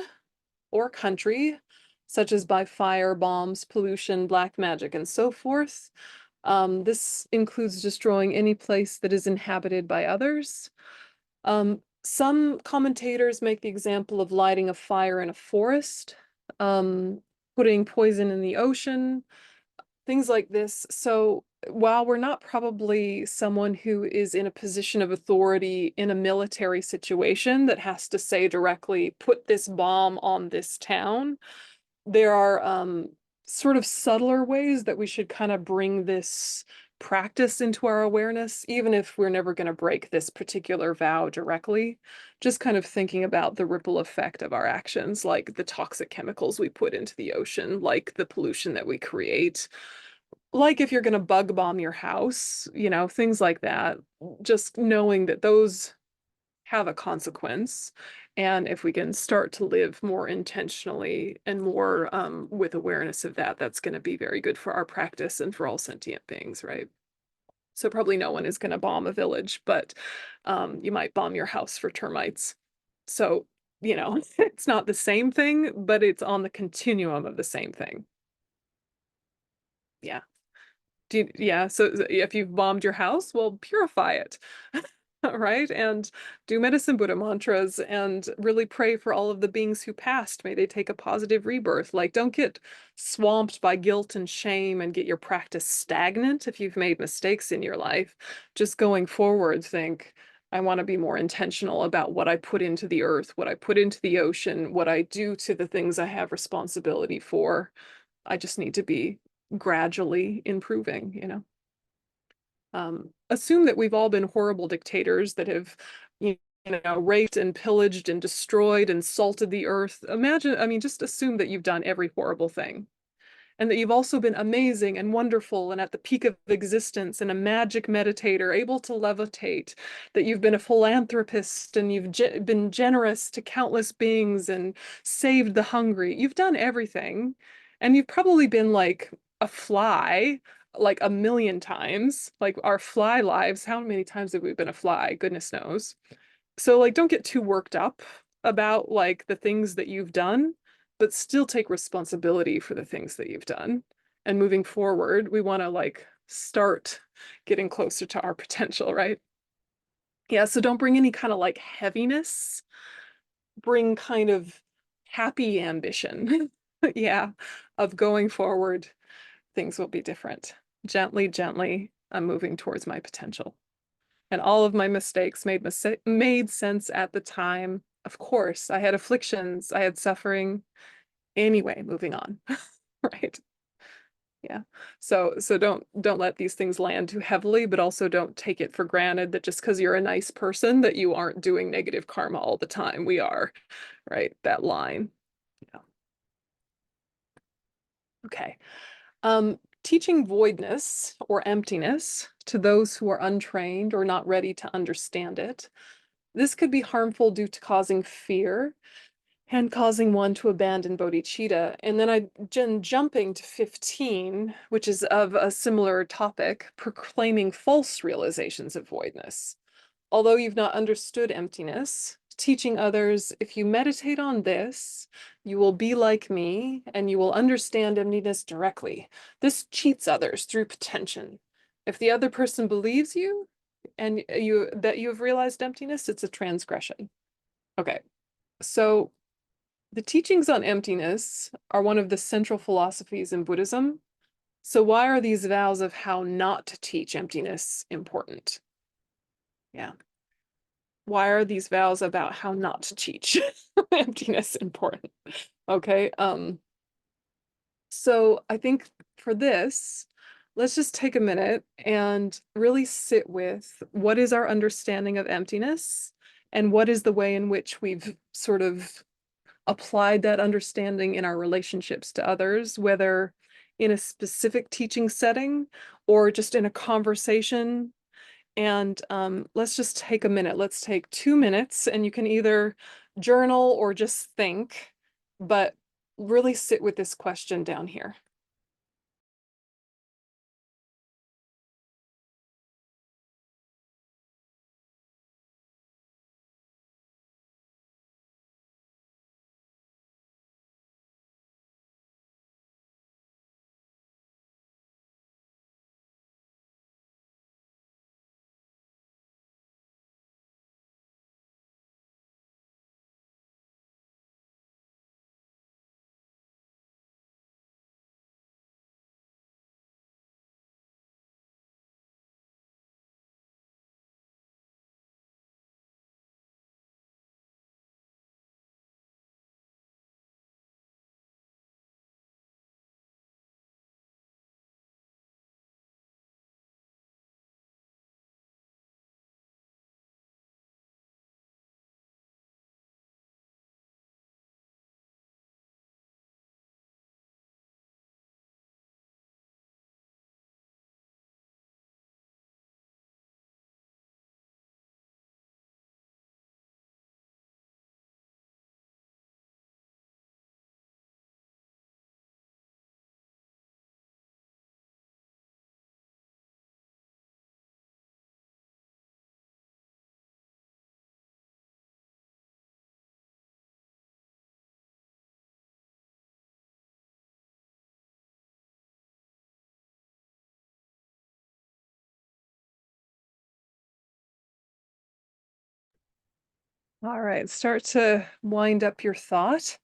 or country, such as by fire, bombs, pollution, black magic, and so forth. This includes destroying any place that is inhabited by others. Some commentators make the example of lighting a fire in a forest, putting poison in the ocean, things like this. So while we're not probably someone who is in a position of authority in a military situation that has to say directly, put this bomb on this town, there are sort of subtler ways that we should kind of bring this practice into our awareness, even if we're never going to break this particular vow directly. Just kind of thinking about the ripple effect of our actions, like the toxic chemicals we put into the ocean, like the pollution that we create, like if you're going to bug bomb your house, you know, things like that. Just knowing that those have a consequence. And if we can start to live more intentionally and more with awareness of that, that's going to be very good for our practice and for all sentient beings, right? So probably no one is going to bomb a village, but you might bomb your house for termites. So, you know, it's not the same thing, but it's on the continuum of the same thing. Yeah. Yeah, so if you've bombed your house, well, purify it. Right? And do medicine Buddha mantras and really pray for all of the beings who passed. May they take a positive rebirth. Like, don't get swamped by guilt and shame and get your practice stagnant if you've made mistakes in your life. Just going forward, think, I want to be more intentional about what I put into the earth, what I put into the ocean, what I do to the things I have responsibility for. I just need to be gradually improving, you know. Assume that we've all been horrible dictators that have, you know, raped and pillaged and destroyed and salted the earth. Imagine, I mean, just assume that you've done every horrible thing, and that you've also been amazing and wonderful and at the peak of existence and a magic meditator able to levitate, that you've been a philanthropist and you've been generous to countless beings and saved the hungry. You've done everything, and you've probably been like a fly like a million times, like our fly lives. How many times have we been a fly? Goodness knows. So like, don't get too worked up about like the things that you've done, but still take responsibility for the things that you've done. And moving forward, we want to like start getting closer to our potential, right? Yeah, so don't bring any kind of like heaviness, bring kind of happy ambition. Yeah, of going forward, things will be different. Gently, gently, I'm moving towards my potential. And all of my mistakes made sense at the time. Of course, I had afflictions, I had suffering. Anyway, moving on. Right? Yeah. So don't let these things land too heavily, but also don't take it for granted that just because you're a nice person that you aren't doing negative karma all the time. We are, right? That line. Yeah. Okay. Teaching voidness or emptiness to those who are untrained or not ready to understand it. This could be harmful due to causing fear and causing one to abandon bodhicitta. And then jumping to 15, which is of a similar topic, proclaiming false realizations of voidness. Although you've not understood emptiness, teaching others, if you meditate on this, you will be like me and you will understand emptiness directly. This cheats others through pretension. If the other person believes you and you have realized emptiness, it's a transgression. Okay, so the teachings on emptiness are one of the central philosophies in Buddhism. So why are these vows of how not to teach emptiness important? Yeah. why are these vows about how not to teach emptiness important? Okay. So I think for this, let's just take a minute and really sit with what is our understanding of emptiness and what is the way in which we've sort of applied that understanding in our relationships to others, whether in a specific teaching setting or just in a conversation. And let's just take a minute. Let's take 2 minutes, and you can either journal or just think, but really sit with this question down here. All right, start to wind up your thought.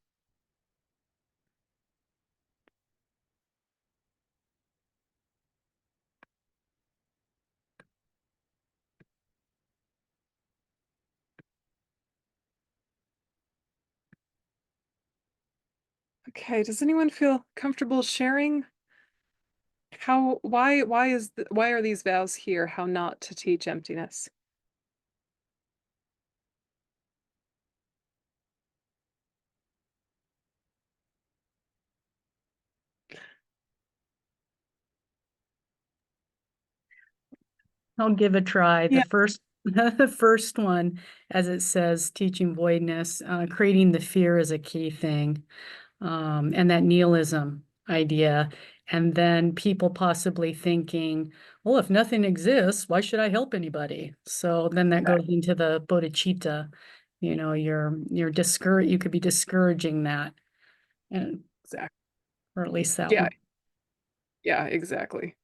Okay, does anyone feel comfortable sharing why are these vows here, how not to teach emptiness? I'll give a try. Yeah. The first, the first one, as it says, teaching voidness, creating the fear is a key thing, and that nihilism idea. And then people possibly thinking, well, if nothing exists, why should I help anybody? So then that goes into the bodhicitta. You know, you're discouraged. You could be discouraging that, and Exactly. or at least that Yeah. one. Yeah, exactly.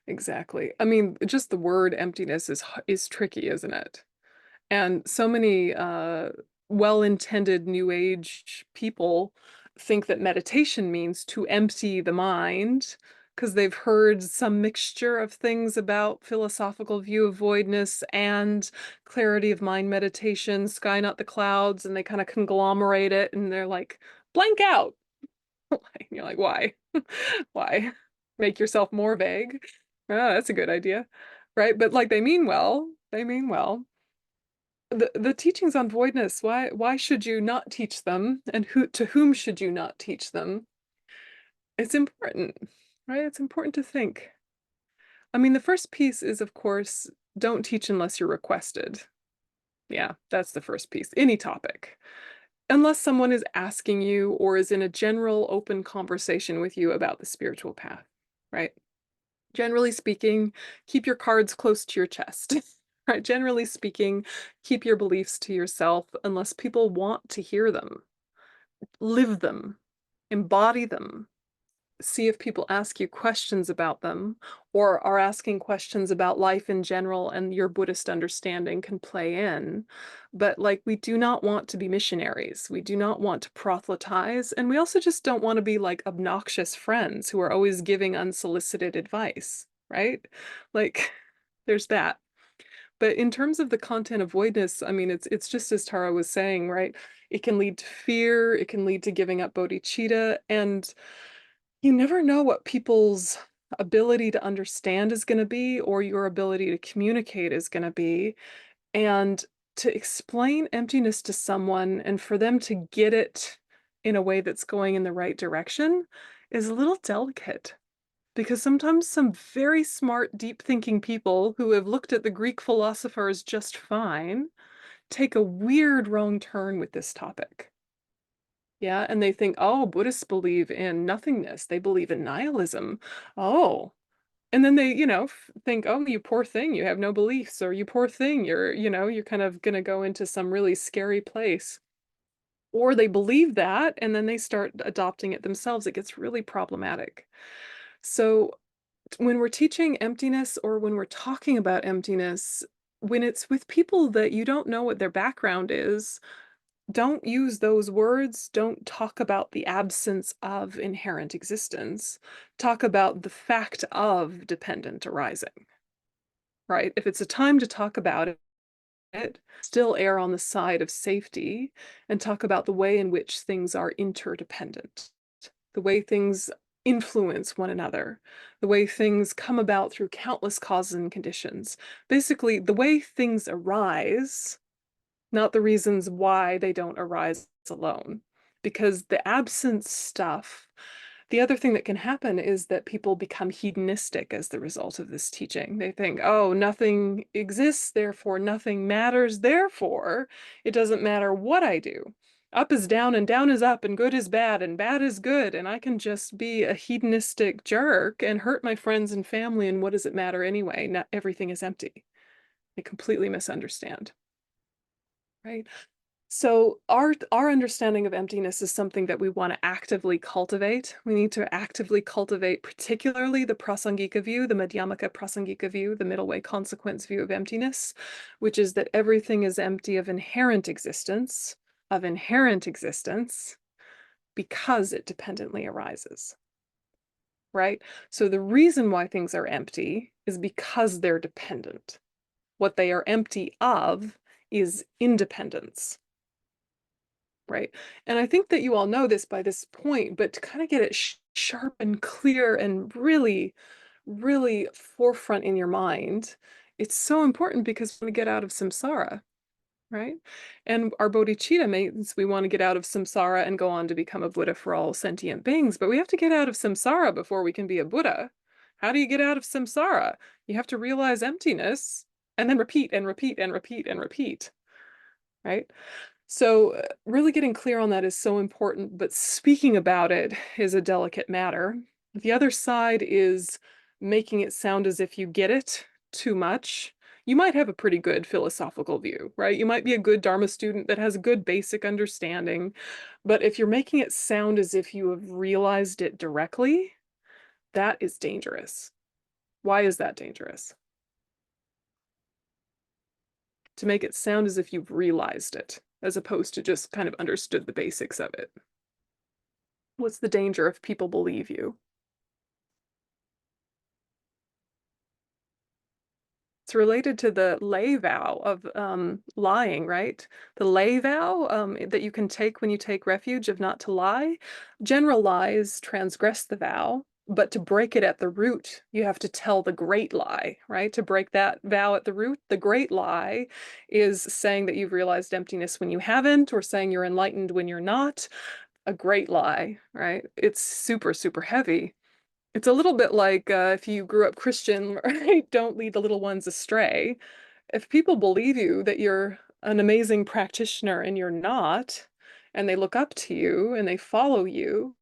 Exactly. I mean, just the word emptiness is tricky, isn't it? And so many well-intended New Age people think that meditation means to empty the mind because they've heard some mixture of things about philosophical view of voidness and clarity of mind meditation, sky not the clouds, and they kind of conglomerate it and they're like, blank out. And you're like, why? Why? Make yourself more vague. Oh, that's a good idea. Right? But like they mean well. They mean well. The teachings on voidness, why should you not teach them? And to whom should you not teach them? It's important, right? It's important to think. I mean, the first piece is, of course, don't teach unless you're requested. Yeah, that's the first piece. Any topic. Unless someone is asking you or is in a general open conversation with you about the spiritual path, right? Generally speaking, keep your cards close to your chest. Right? Generally speaking, keep your beliefs to yourself unless people want to hear them. Live them, embody them. See if people ask you questions about them or are asking questions about life in general and your Buddhist understanding can play in. But like, we do not want to be missionaries. We do not want to proselytize. And we also just don't want to be like obnoxious friends who are always giving unsolicited advice, right? Like, there's that. But in terms of the content of voidness, I mean, it's just as Tara was saying, right? It can lead to fear, it can lead to giving up bodhicitta, and you never know what people's ability to understand is going to be, or your ability to communicate is going to be. And to explain emptiness to someone and for them to get it in a way that's going in the right direction is a little delicate. Because sometimes some very smart, deep thinking people who have looked at the Greek philosophers just fine take a weird wrong turn with this topic. Yeah, and they think, oh, Buddhists believe in nothingness. They believe in nihilism. Oh, and then they, think, oh, you poor thing, you have no beliefs, or you poor thing, you're kind of going to go into some really scary place. Or they believe that, and then they start adopting it themselves. It gets really problematic. So when we're teaching emptiness or when we're talking about emptiness, when it's with people that you don't know what their background is, don't use those words. Don't talk about the absence of inherent existence. Talk about the fact of dependent arising, right? If it's a time to talk about it, still err on the side of safety and talk about the way in which things are interdependent, the way things influence one another, the way things come about through countless causes and conditions. Basically, the way things arise, not the reasons why they don't arise alone. Because the absence stuff, the other thing that can happen is that people become hedonistic as the result of this teaching. They think, oh, nothing exists, therefore nothing matters, therefore it doesn't matter what I do. Up is down and down is up and good is bad and bad is good, and I can just be a hedonistic jerk and hurt my friends and family, and what does it matter anyway? Not everything is empty. They completely misunderstand. Right? So our understanding of emptiness is something that we want to actively cultivate. We need to actively cultivate particularly the prasangika view, the madhyamaka prasangika view, the middle way consequence view of emptiness, which is that everything is empty of inherent existence, because it dependently arises. Right? So the reason why things are empty is because they're dependent. What they are empty of is independence. Right. And I think that you all know this by this point, but to kind of get it sharp and clear and really, really forefront in your mind, it's so important because we get out of samsara, right? And our bodhicitta means we want to get out of samsara and go on to become a Buddha for all sentient beings, but we have to get out of samsara before we can be a Buddha. How do you get out of samsara? You have to realize emptiness and then repeat and repeat and repeat and repeat, right? So really getting clear on that is so important, but speaking about it is a delicate matter. The other side is making it sound as if you get it too much. You might have a pretty good philosophical view, right? You might be a good Dharma student that has a good basic understanding, but if you're making it sound as if you have realized it directly, that is dangerous. Why is that dangerous? To make it sound as if you've realized it, as opposed to just kind of understood the basics of it. What's the danger if people believe you? It's related to the lay vow of lying, right? The lay vow that you can take when you take refuge of not to lie. General lies transgress the vow, but to break it at the root, you have to tell the great lie, right? To break that vow at the root, the great lie is saying that you've realized emptiness when you haven't, or saying you're enlightened when you're not. A great lie, right? It's super, super heavy. It's a little bit like if you grew up Christian, right? Don't lead the little ones astray. If people believe you that you're an amazing practitioner and you're not, and they look up to you and they follow you,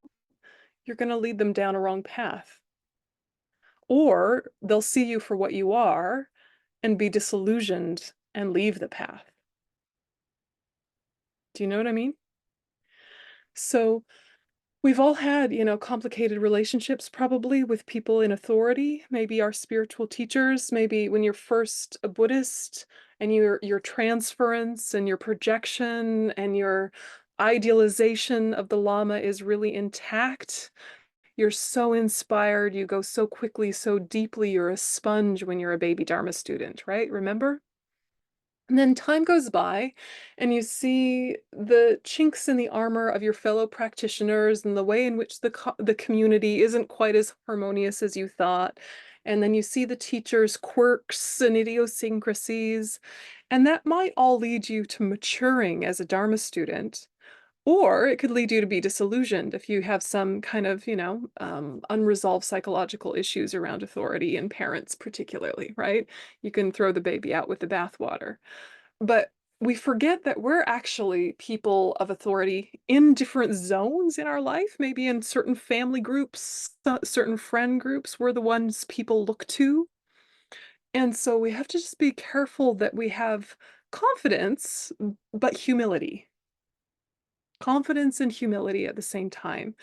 you're going to lead them down a wrong path. Or they'll see you for what you are and be disillusioned and leave the path. Do you know what I mean? So we've all had, complicated relationships probably with people in authority, maybe our spiritual teachers, maybe when you're first a Buddhist and your transference and your projection and your idealization of the Lama is really intact. You're so inspired, you go so quickly, so deeply, you're a sponge when you're a baby Dharma student, right? Remember? And then time goes by and you see the chinks in the armor of your fellow practitioners and the way in which the community isn't quite as harmonious as you thought. And then you see the teacher's quirks and idiosyncrasies. And that might all lead you to maturing as a Dharma student. Or it could lead you to be disillusioned if you have some kind of, unresolved psychological issues around authority and parents particularly, right? You can throw the baby out with the bathwater. But we forget that we're actually people of authority in different zones in our life, maybe in certain family groups, certain friend groups, we're the ones people look to. And so we have to just be careful that we have confidence, but humility. Confidence and humility at the same time,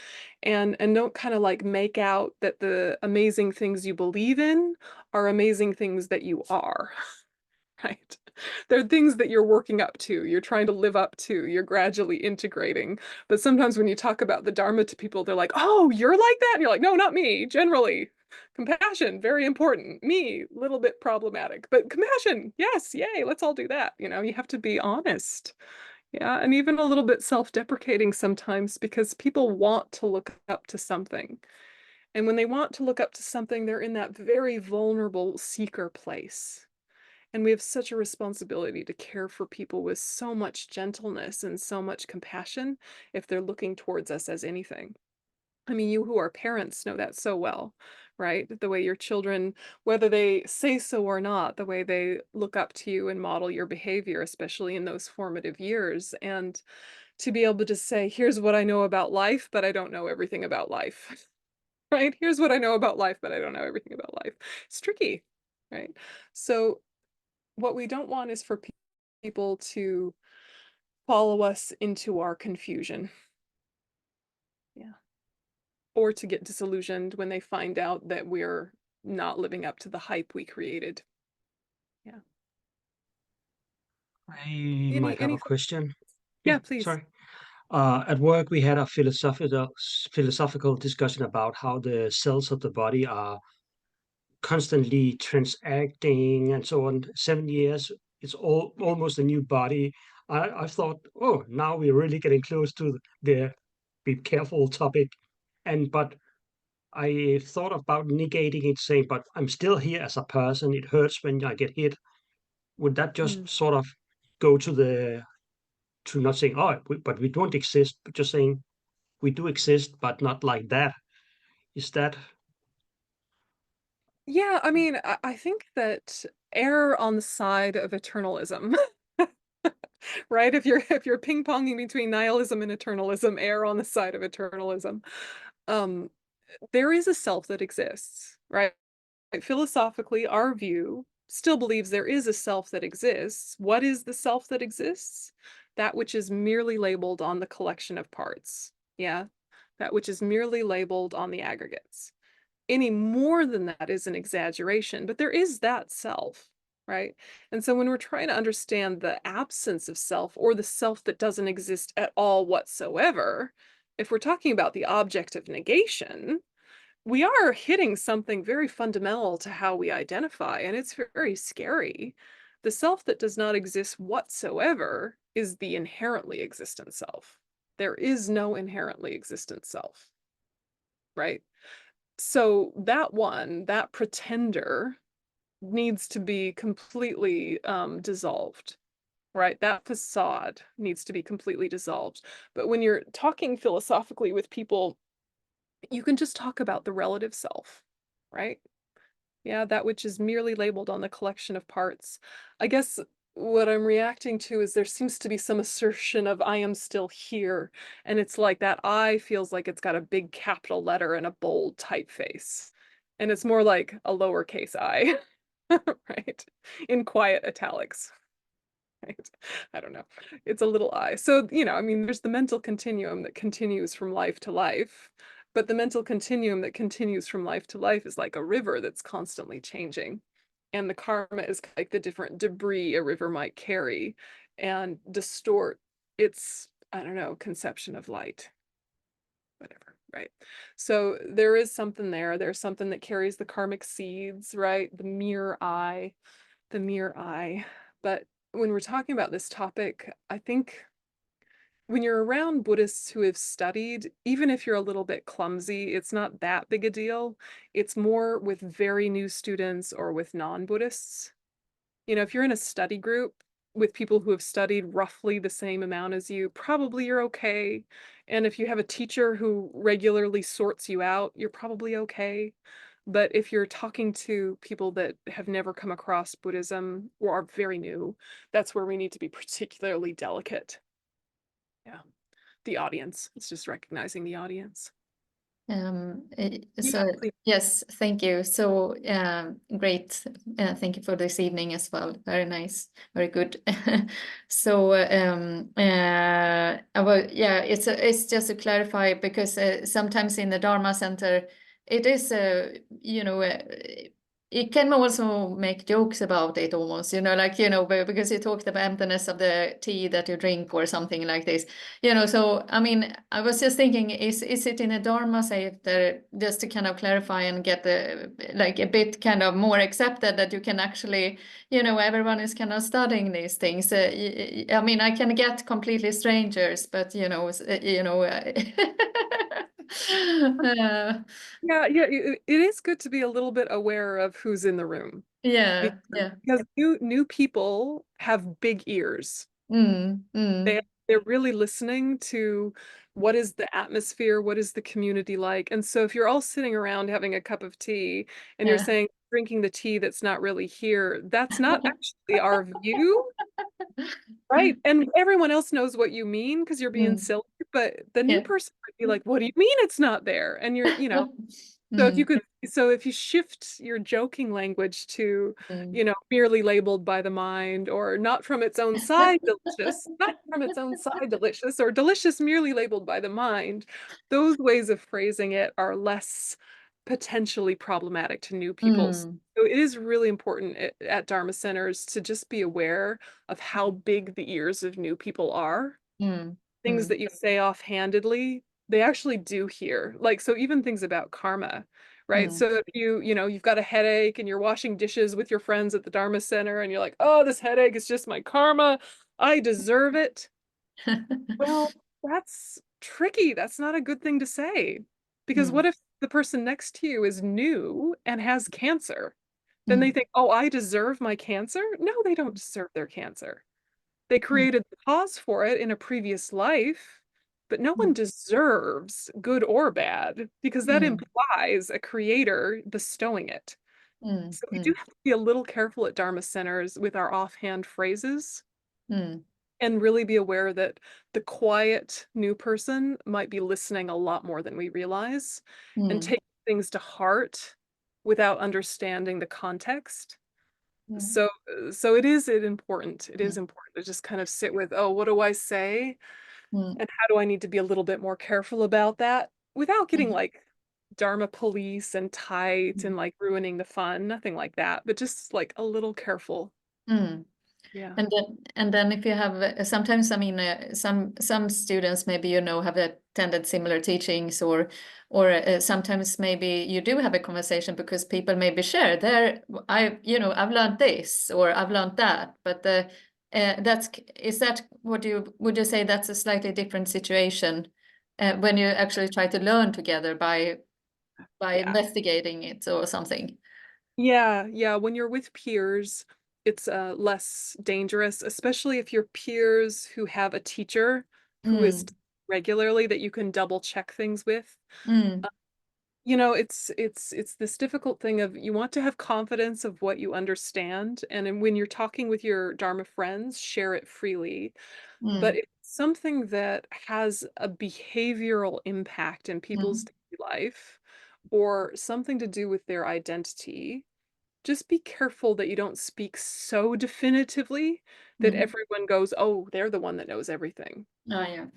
and don't kind of like make out that the amazing things you believe in are amazing things that you are. Right? They're things that you're working up to, you're trying to live up to, you're gradually integrating. But sometimes when you talk about the Dharma to people, they're like, oh, you're like that? And you're like, no, not me. Generally, compassion, very important. Me, a little bit problematic, but compassion, yes, yay, let's all do that. You have to be honest. Yeah, and even a little bit self-deprecating sometimes because people want to look up to something. And when they want to look up to something, they're in that very vulnerable seeker place. And we have such a responsibility to care for people with so much gentleness and so much compassion if they're looking towards us as anything. I mean, you who are parents know that so well, right? The way your children, whether they say so or not, the way they look up to you and model your behavior, especially in those formative years. And to be able to say, here's what I know about life, but I don't know everything about life, right? Here's what I know about life, but I don't know everything about life. It's tricky, right? So what we don't want is for people to follow us into our confusion. Yeah. Or to get disillusioned when they find out that we're not living up to the hype we created. Yeah. I might have a question. Yeah, please. Sorry. At work, we had a philosophical discussion about how the cells of the body are constantly transacting and so on. 7 years, it's almost a new body. I thought, oh, now we're really getting close to the be careful topic. But I thought about negating it, saying, but I'm still here as a person. It hurts when I get hit. Would that just sort of go to not saying, oh, but we don't exist, but just saying we do exist, but not like that? Is that Yeah, I mean, I think that err on the side of eternalism. Right? If you're ping-ponging between nihilism and eternalism, err on the side of eternalism. There is a self that exists, right? Philosophically, our view still believes there is a self that exists. What is the self that exists? That which is merely labeled on the collection of parts. Yeah, that which is merely labeled on the aggregates. Any more than that is an exaggeration, but there is that self, right? And so when we're trying to understand the absence of self or the self that doesn't exist at all whatsoever, if we're talking about the object of negation, we are hitting something very fundamental to how we identify, and it's very scary. The self that does not exist whatsoever is the inherently existent self. There is no inherently existent self, right? So that pretender needs to be completely dissolved, right? That facade needs to be completely dissolved. But when you're talking philosophically with people, you can just talk about the relative self, right? Yeah, that which is merely labeled on the collection of parts. I guess what I'm reacting to is there seems to be some assertion of I am still here. And it's like that I feels like it's got a big capital letter and a bold typeface. And it's more like a lowercase I, right? In quiet italics. Right? I don't know. It's a little I. So, I mean, there's the mental continuum that continues from life to life, but the mental continuum that continues from life to life is like a river that's constantly changing. And the karma is like the different debris a river might carry and distort its, I don't know, conception of light. Whatever, right? So there is something there. There's something that carries the karmic seeds, right? The mere I. But when we're talking about this topic, I think when you're around Buddhists who have studied, even if you're a little bit clumsy, it's not that big a deal. It's more with very new students or with non-Buddhists. You know, if you're in a study group with people who have studied roughly the same amount as you, probably you're okay. And if you have a teacher who regularly sorts you out, you're probably okay. But if you're talking to people that have never come across Buddhism or are very new, that's where we need to be particularly delicate. Yeah. The audience. It's just recognizing the audience. So please. yes, thank you. So great. Thank you for this evening as well. Very nice, very good. So yeah, it's just to clarify, because sometimes in the Dharma Center, it is you know. It can also make jokes about it almost, you know, like, you know, because you talked about emptiness of the tea that you drink or something like this, you know. So, I mean, I was just thinking, is it in a Dharma Center, just to kind of clarify and get like a bit kind of more accepted that you can actually, you know, everyone is kind of studying these things. I mean, I can get completely strangers, but, you know, Yeah, it is good to be a little bit aware of who's in the room. yeah, Because new people have big ears. mm. They're really listening to what is the atmosphere, what is the community like. And so if you're all sitting around having a cup of tea and you're Yeah. saying drinking the tea that's not really here, that's not actually our view. Right. And everyone else knows what you mean because you're being silly, but the new Yeah. person might be like, what do you mean it's not there? And you're, you know, so if you shift your joking language to, you know, merely labeled by the mind, or not from its own side delicious, not from its own side delicious, or delicious merely labeled by the mind, those ways of phrasing it are less potentially problematic to new people. So it is really important at Dharma centers to just be aware of how big the ears of new people are. Things that you say offhandedly, they actually do hear. Like, so even things about karma, right? So if you know, you've got a headache and you're washing dishes with your friends at the Dharma Center and you're like, oh, this headache is just my karma. I deserve it. Well, that's tricky. That's not a good thing to say. Because what if the person next to you is new and has cancer? Then they think, oh, I deserve my cancer? No, they don't deserve their cancer. They created the cause for it in a previous life, but no one deserves good or bad, because that implies a creator bestowing it. So we do have to be a little careful at Dharma centers with our offhand phrases and really be aware that the quiet new person might be listening a lot more than we realize and take things to heart without understanding the context. So it is important to just kind of sit with, oh, what do I say? And how do I need to be a little bit more careful about that without getting like Dharma police and tight and like ruining the fun, nothing like that, but just like a little careful. Yeah. And then if you have sometimes, I mean, some students maybe, you know, have attended similar teachings, or sometimes maybe you do have a conversation because people maybe share there, I've learned this or I've learned that, but would you say that's a slightly different situation when you actually try to learn together by investigating it or something? Yeah. When you're with peers, it's less dangerous, especially if you're peers who have a teacher who is regularly that you can double check things with. You know, it's this difficult thing of you want to have confidence of what you understand, and when you're talking with your Dharma friends, share it freely. But if it's something that has a behavioral impact in people's daily life, or something to do with their identity, just be careful that you don't speak so definitively that everyone goes, oh, they're the one that knows everything. Oh, yeah.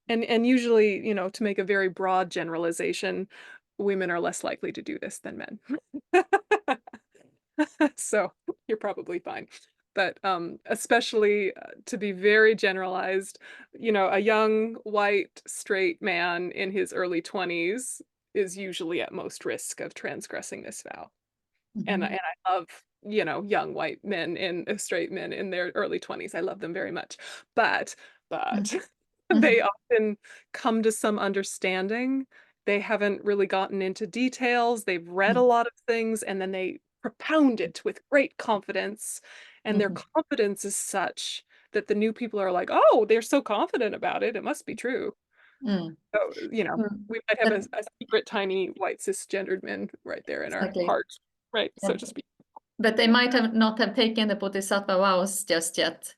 And usually, you know, to make a very broad generalization, women are less likely to do this than men. So you're probably fine. But especially to be very generalized, you know, a young, white, straight man in his early 20s is usually at most risk of transgressing this vow. And I love young white men straight men in their early 20s. I love them very much. But they often come to some understanding. They haven't really gotten into details. They've read a lot of things, and then they propound it with great confidence. And their confidence is such that the new people are like, oh, they're so confident about it. It must be true. So, we might have a secret tiny white cisgendered men right there in our heart, right? So just be. But they might not have taken the Bodhisattva vows just yet.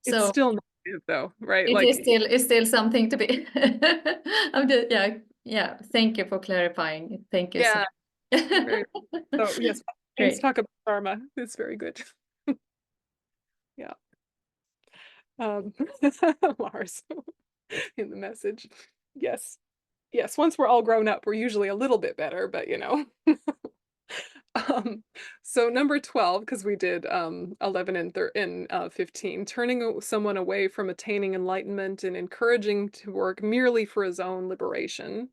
So it's still negative, though, right? It's still something to be. Yeah. Thank you for clarifying. Thank you. Yeah. So yes, let's talk about karma. It's very good. Yeah. Lars in the message. Yes. Once we're all grown up, we're usually a little bit better, but so number 12, because we did 11 and 15, turning someone away from attaining enlightenment and encouraging to work merely for his own liberation.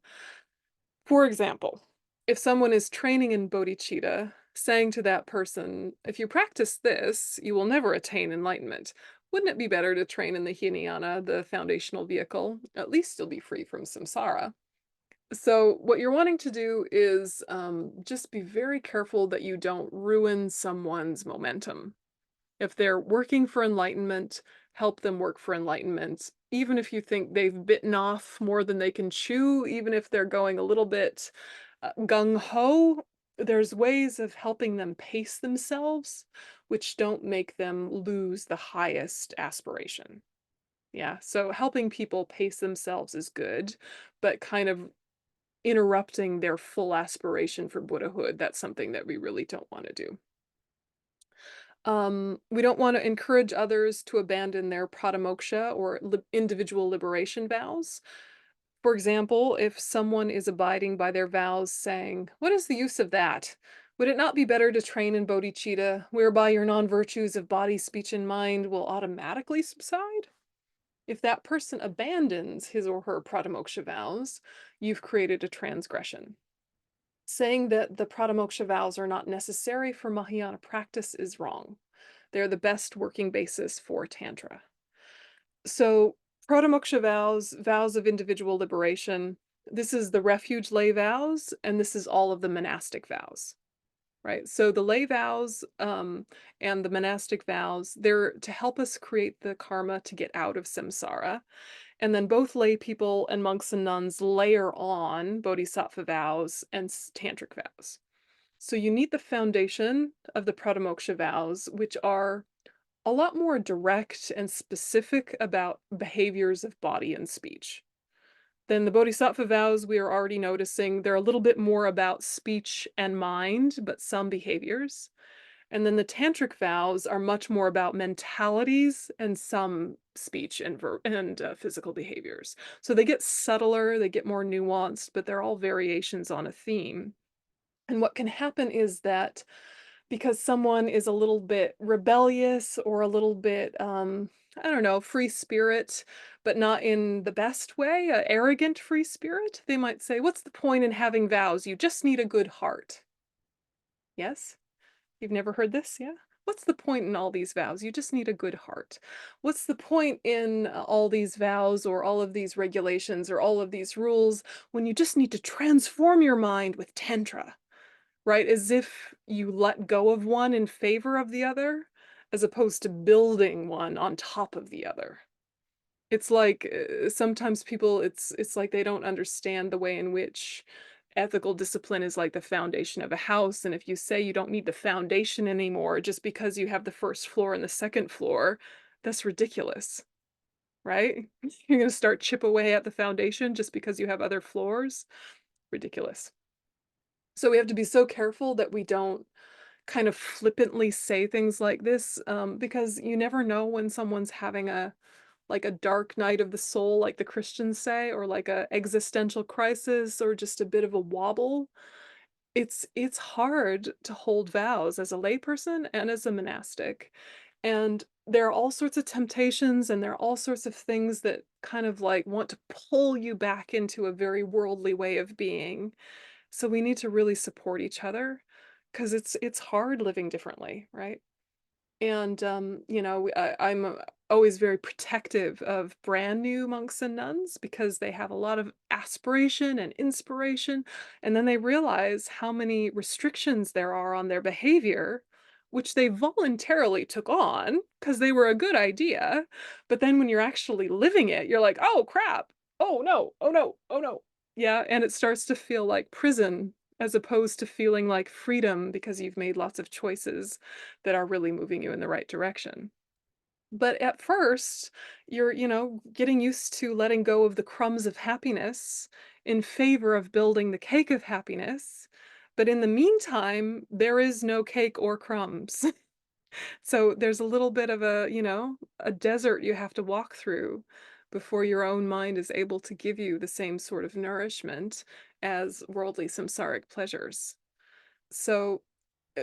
For example, if someone is training in bodhicitta, saying to that person, if you practice this, you will never attain enlightenment. Wouldn't it be better to train in the Hinayana, the foundational vehicle? At least you'll be free from samsara. So what you're wanting to do is just be very careful that you don't ruin someone's momentum. If they're working for enlightenment, help them work for enlightenment. Even if you think they've bitten off more than they can chew, even if they're going a little bit gung-ho, there's ways of helping them pace themselves, which don't make them lose the highest aspiration. Yeah, so helping people pace themselves is good, but kind of interrupting their full aspiration for Buddhahood, that's something that we really don't want to do. We don't want to encourage others to abandon their pratamoksha or individual liberation vows. For example, if someone is abiding by their vows saying, what is the use of that? Would it not be better to train in bodhicitta, whereby your non-virtues of body, speech, and mind will automatically subside? If that person abandons his or her pratamoksha vows, you've created a transgression. Saying that the pratamoksha vows are not necessary for Mahayana practice is wrong. They're the best working basis for Tantra. So pratamoksha vows, vows of individual liberation, this is the refuge lay vows, and this is all of the monastic vows. Right, so the lay vows and the monastic vows, they're to help us create the karma to get out of samsara. And then both lay people and monks and nuns layer on bodhisattva vows and tantric vows. So you need the foundation of the pratamoksha vows, which are a lot more direct and specific about behaviors of body and speech. Then the Bodhisattva vows, we are already noticing they're a little bit more about speech and mind, but some behaviors. And then the Tantric vows are much more about mentalities and some speech and physical behaviors. So they get subtler, they get more nuanced, but they're all variations on a theme. And what can happen is that because someone is a little bit rebellious or a little bit, I don't know, free spirit, but not in the best way, an arrogant free spirit, they might say, what's the point in having vows? You just need a good heart. Yes? You've never heard this? Yeah? What's the point in all these vows? You just need a good heart. What's the point in all these vows or all of these regulations or all of these rules when you just need to transform your mind with Tantra? Right? As if you let go of one in favor of the other, as opposed to building one on top of the other. It's like sometimes people, it's like they don't understand the way in which ethical discipline is like the foundation of a house. And if you say you don't need the foundation anymore just because you have the first floor and the second floor, that's ridiculous, right? You're going to start chip away at the foundation just because you have other floors? Ridiculous. So we have to be so careful that we don't kind of flippantly say things like this, because you never know when someone's having a dark night of the soul, like the Christians say, or like a existential crisis, or just a bit of a wobble. It's hard to hold vows as a layperson and as a monastic. And there are all sorts of temptations and there are all sorts of things that kind of like want to pull you back into a very worldly way of being. So we need to really support each other. because it's hard living differently, right? And you know, I'm always very protective of brand new monks and nuns because they have a lot of aspiration and inspiration, and then they realize how many restrictions there are on their behavior, which they voluntarily took on because they were a good idea. But then when you're actually living it, you're like, oh crap, oh no, oh no, oh no. Yeah, and it starts to feel like prison as opposed to feeling like freedom because you've made lots of choices that are really moving you in the right direction. But at first, you're, you know, getting used to letting go of the crumbs of happiness in favor of building the cake of happiness. But in the meantime, there is no cake or crumbs. So there's a little bit of a, you know, a desert you have to walk through before your own mind is able to give you the same sort of nourishment as worldly samsaric pleasures. So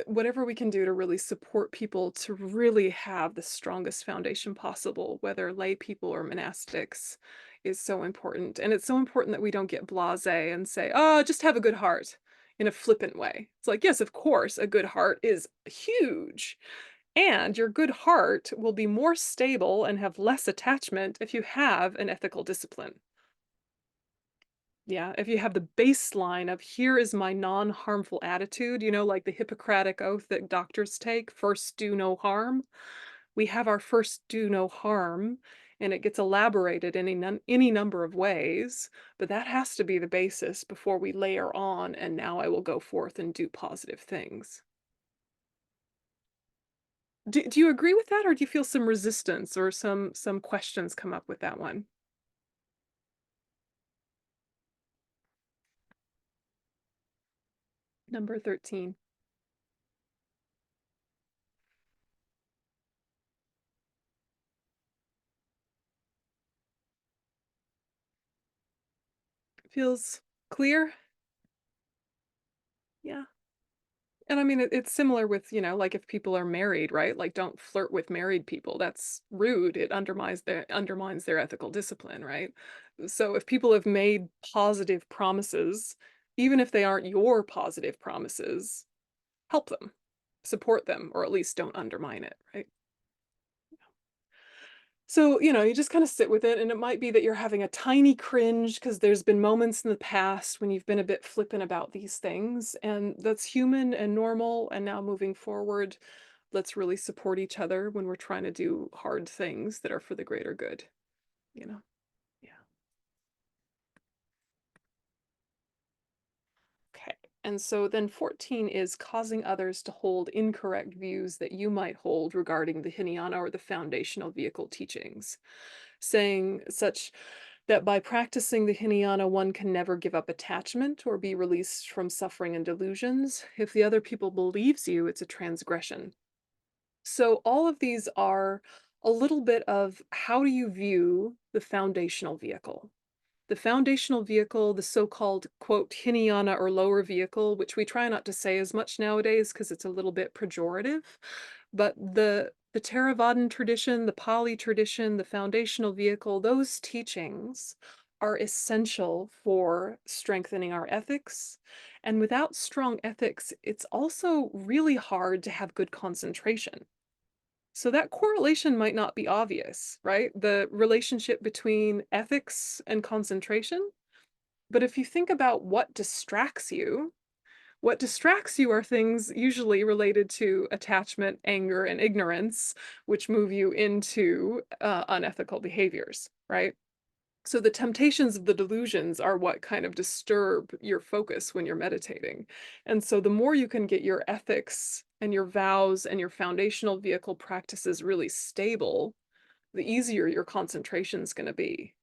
whatever we can do to really support people to really have the strongest foundation possible, whether lay people or monastics, is so important. And it's so important that we don't get blasé and say, oh, just have a good heart in a flippant way. It's like, yes, of course, a good heart is huge. And your good heart will be more stable and have less attachment if you have an ethical discipline. Yeah, if you have the baseline of here is my non-harmful attitude, you know, like the Hippocratic oath that doctors take, first do no harm. We have our first do no harm, and it gets elaborated in any number of ways, but that has to be the basis before we layer on, and now I will go forth and do positive things. Do you agree with that, or do you feel some resistance or some questions come up with that one? Number 13. Feels clear? Yeah. And I mean, it's similar with, you know, like if people are married, right? Like don't flirt with married people. That's rude. It undermines their ethical discipline, right? So if people have made positive promises, even if they aren't your positive promises, help them, support them, or at least don't undermine it, right? So, you know, you just kind of sit with it, and it might be that you're having a tiny cringe because there's been moments in the past when you've been a bit flippant about these things, and that's human and normal. And now moving forward, let's really support each other when we're trying to do hard things that are for the greater good, you know? Yeah. Okay. And so then 14 is causing others to hold incorrect views that you might hold regarding the Hinayana or the foundational vehicle teachings, saying such that by practicing the Hinayana, one can never give up attachment or be released from suffering and delusions. If the other people believes you, it's a transgression. So all of these are a little bit of how do you view the foundational vehicle? The foundational vehicle, the so-called, quote, Hinayana or lower vehicle, which we try not to say as much nowadays because it's a little bit pejorative, but the Theravadan tradition, the Pali tradition, the foundational vehicle, those teachings are essential for strengthening our ethics. And without strong ethics, it's also really hard to have good concentration. So that correlation might not be obvious, right? The relationship between ethics and concentration. But if you think about what distracts you are things usually related to attachment, anger, and ignorance, which move you into unethical behaviors, right? So the temptations of the delusions are what kind of disturb your focus when you're meditating. And so the more you can get your ethics and your vows and your foundational vehicle practices really stable, the easier your concentration is going to be.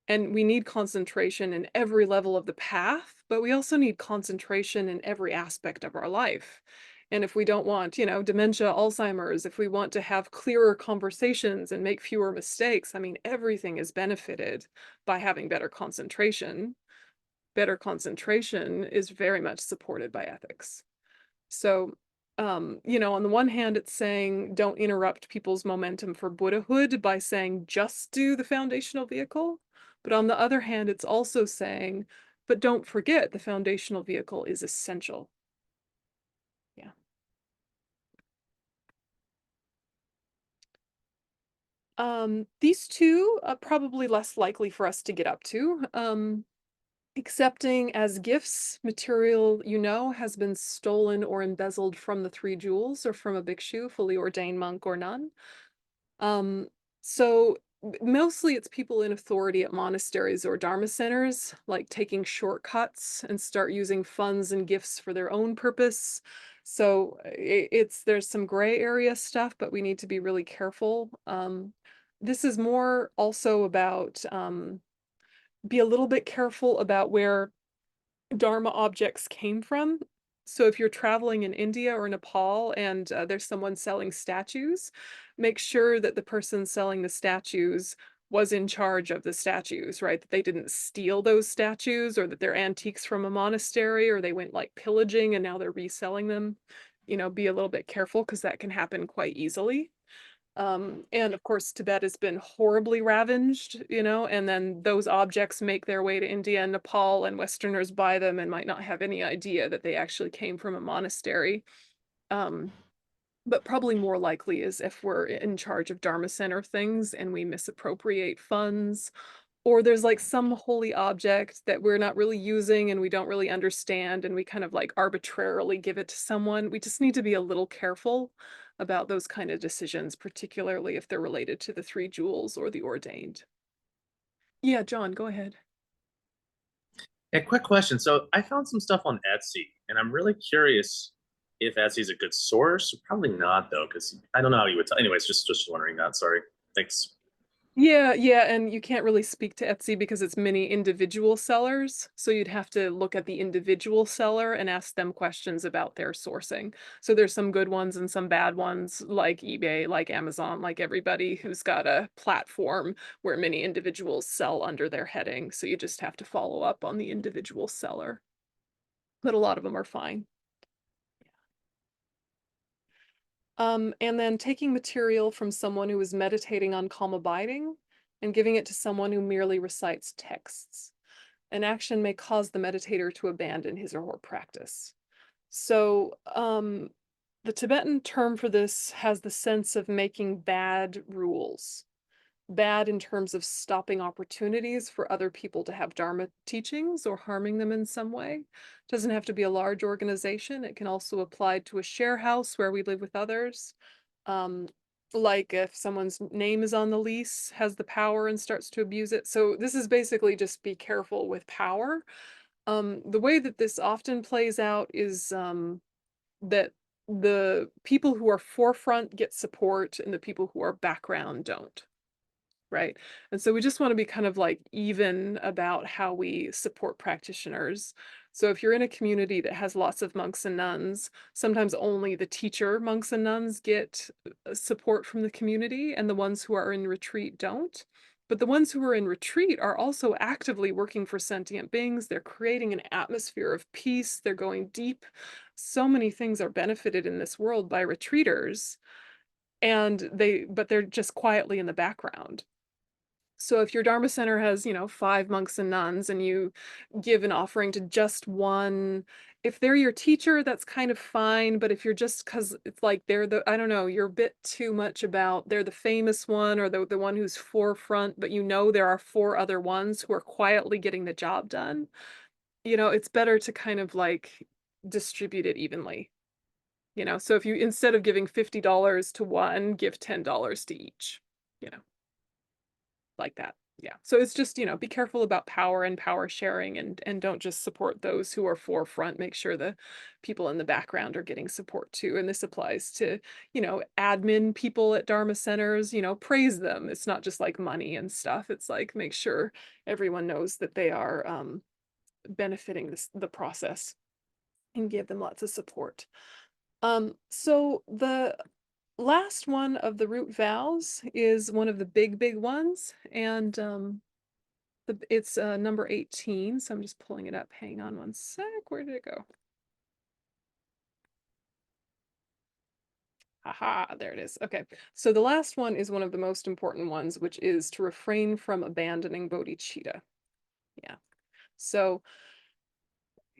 And we need concentration in every level of the path, but we also need concentration in every aspect of our life. And if we don't want, you know, dementia, Alzheimer's, if we want to have clearer conversations and make fewer mistakes, I mean, everything is benefited by having better concentration. Better concentration is very much supported by ethics. So, you know, on the one hand, it's saying don't interrupt people's momentum for Buddhahood by saying just do the foundational vehicle. But on the other hand, it's also saying, but don't forget the foundational vehicle is essential. Yeah. These two are probably less likely for us to get up to. Accepting as gifts material has been stolen or embezzled from the 3 jewels or from a bhikshu, fully ordained monk or nun. So mostly it's people in authority at monasteries or dharma centers, like taking shortcuts and start using funds and gifts for their own purpose. So there's some gray area stuff, but we need to be really careful. This is more also about be a little bit careful about where Dharma objects came from. So if you're traveling in India or Nepal and there's someone selling statues, make sure that the person selling the statues was in charge of the statues, right? That they didn't steal those statues, or that they're antiques from a monastery, or they went like pillaging and now they're reselling them. Be a little bit careful because that can happen quite easily. And of course, Tibet has been horribly ravaged, and then those objects make their way to India and Nepal, and Westerners buy them and might not have any idea that they actually came from a monastery. But probably more likely is if we're in charge of Dharma Center things and we misappropriate funds, or there's like some holy object that we're not really using and we don't really understand, and we kind of like arbitrarily give it to someone. We just need to be a little careful about those kind of decisions, particularly if they're related to the 3 jewels or the ordained. Yeah, John, go ahead. A quick question. So I found some stuff on Etsy, and I'm really curious if Etsy is a good source. Probably not, though, because I don't know how you would tell. Anyways, just wondering that. Sorry. Thanks. Yeah, and you can't really speak to Etsy because it's many individual sellers. So you'd have to look at the individual seller and ask them questions about their sourcing. So there's some good ones and some bad ones, like eBay, like Amazon, like everybody who's got a platform where many individuals sell under their heading. So you just have to follow up on the individual seller. But a lot of them are fine. And then taking material from someone who is meditating on calm abiding and giving it to someone who merely recites texts. An action may cause the meditator to abandon his or her practice. So the Tibetan term for this has the sense of making bad rules. Bad in terms of stopping opportunities for other people to have Dharma teachings or harming them in some way. It doesn't have to be a large organization. It can also apply to a share house where we live with others. Like if someone's name is on the lease, has the power and starts to abuse it. So this is basically just be careful with power. The way that this often plays out is that the people who are forefront get support and the people who are background don't. Right. And so we just want to be kind of like even about how we support practitioners. So if you're in a community that has lots of monks and nuns, sometimes only the teacher monks and nuns get support from the community, and the ones who are in retreat don't. But the ones who are in retreat are also actively working for sentient beings. They're creating an atmosphere of peace. They're going deep. So many things are benefited in this world by retreaters, but they're just quietly in the background. So if your Dharma center has, 5 monks and nuns, and you give an offering to just one, if they're your teacher, that's kind of fine. But if you're just, because it's like I don't know, you're a bit too much about they're the famous one or the one who's forefront, but there are 4 other ones who are quietly getting the job done. It's better to kind of like distribute it evenly. So if you, instead of giving $50 to one, give $10 to each, like that. Yeah. So it's just, be careful about power and power sharing, and don't just support those who are forefront. Make sure the people in the background are getting support too. And this applies to, admin people at Dharma centers, praise them. It's not just like money and stuff. It's like, make sure everyone knows that they are benefiting the process, and give them lots of support. So the last one of the root vows is one of the big ones, and it's number 18. So I'm just pulling it up. Hang on one sec. Where did it go? Aha, there it is. Okay, so the last one is one of the most important ones, which is to refrain from abandoning bodhicitta. Yeah. So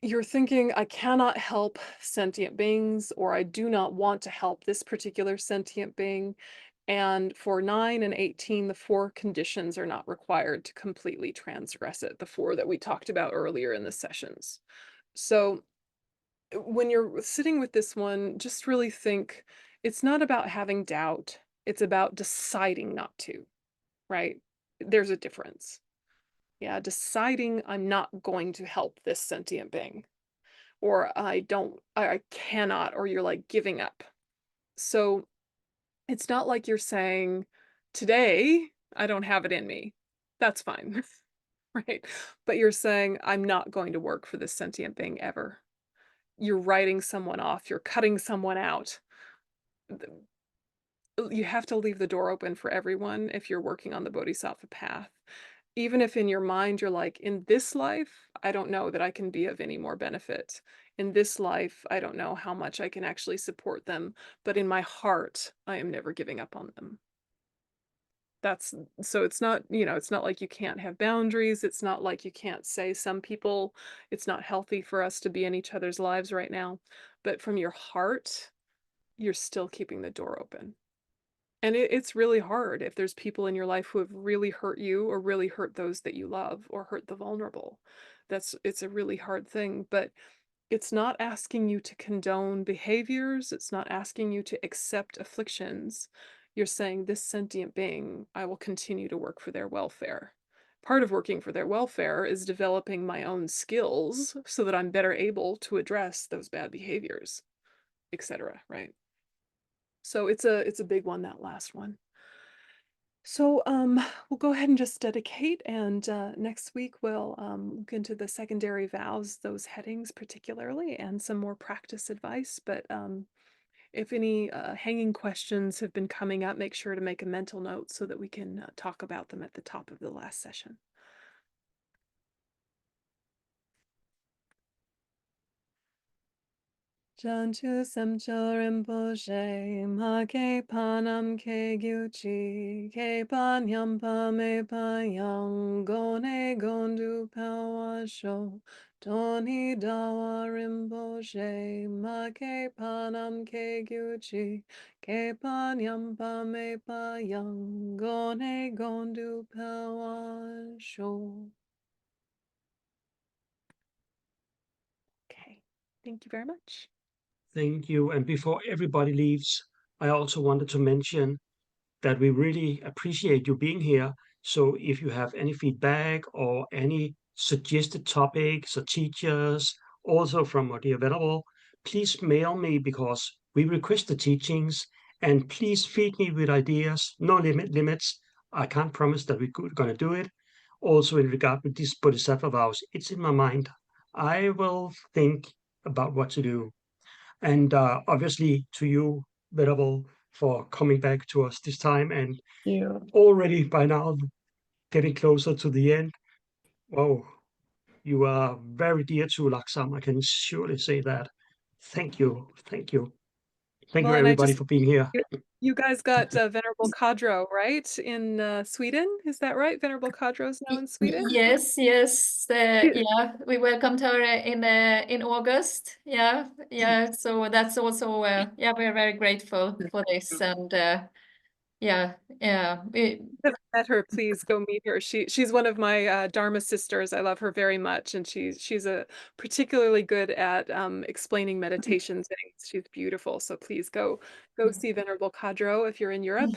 you're thinking, I cannot help sentient beings, or I do not want to help this particular sentient being. And for 9 and 18, the 4 conditions are not required to completely transgress it, the 4 that we talked about earlier in the sessions. So when you're sitting with this one, just really think it's not about having doubt. It's about deciding not to, right? There's a difference. Yeah, deciding I'm not going to help this sentient being, or I cannot, or you're like giving up. So it's not like you're saying, today, I don't have it in me. That's fine, right? But you're saying, I'm not going to work for this sentient being ever. You're writing someone off, you're cutting someone out. You have to leave the door open for everyone if you're working on the Bodhisattva path. Even if in your mind you're like, in this life, I don't know that I can be of any more benefit. In this life, I don't know how much I can actually support them, but in my heart, I am never giving up on them. So it's not, it's not like you can't have boundaries. It's not like you can't say some people, it's not healthy for us to be in each other's lives right now. But from your heart, you're still keeping the door open. And it's really hard if there's people in your life who have really hurt you or really hurt those that you love or hurt the vulnerable. It's a really hard thing, but it's not asking you to condone behaviors. It's not asking you to accept afflictions. You're saying, this sentient being, I will continue to work for their welfare. Part of working for their welfare is developing my own skills so that I'm better able to address those bad behaviors, etc. Right? So it's a big one, that last one. So we'll go ahead and just dedicate, and next week we'll look into the secondary vows, those headings particularly, and some more practice advice. But if any hanging questions have been coming up, make sure to make a mental note so that we can talk about them at the top of the last session. Janchu semcho rinpoche, ma ke panam ke gyuchi, ke pan yampa me pa yang, gone gondu pawa sho, toni dawa rinpoche, ma ke panam ke gyuchi, ke pan yampa me pa yang, gone gondu pawa sho. Okay, thank you very much. Thank you. And before everybody leaves, I also wanted to mention that we really appreciate you being here. So if you have any feedback or any suggested topics or teachers, also from what are available, please mail me because we request the teachings, and please feed me with ideas. No limits. I can't promise that we're going to do it. Also in regard with this Bodhisattva vows, it's in my mind. I will think about what to do. And obviously to you, Venerable, for coming back to us this time, and already by now getting closer to the end. Whoa, you are very dear to Laksam, I can surely say that. Thank you, thank you. Thank you everybody for being here. You guys got Venerable Kadro, right? In Sweden, is that right? Venerable Kadro's now in Sweden? Yes. Yeah, we welcomed her in August. Yeah. So that's also yeah, we're very grateful for this, and yeah. If you met her, please go meet her. She's one of my Dharma sisters. I love her very much, and she's a particularly good at explaining meditations. She's beautiful. So please go see Venerable Kadro if you're in Europe.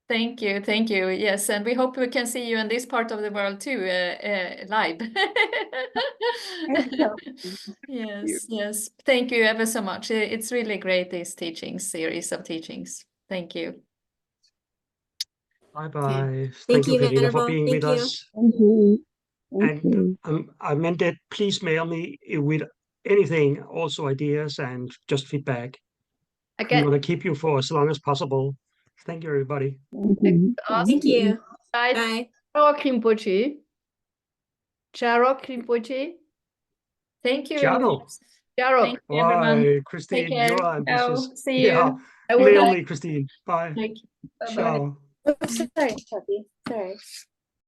Thank you. Yes, and we hope we can see you in this part of the world too, live. Yes. Thank you ever so much. It's really great, this series of teachings. Thank you. Bye-bye. Thank you, Karina, for Venerable. being Thank with you. us. Thank you. And I meant that please mail me with anything, also ideas and just feedback. Okay. We want to keep you for as long as possible. Thank you, everybody. Thank you. Bye. Charok Rinpoche. Thank you. Charo. Thank you, everyone. Bye, Christine. Take care. You are ambitious. Ciao. See you. Yeah. I will Mail like- me, Christine. Bye. Thank you. Bye-bye. Ciao. Oh, sorry, Puppy. Sorry.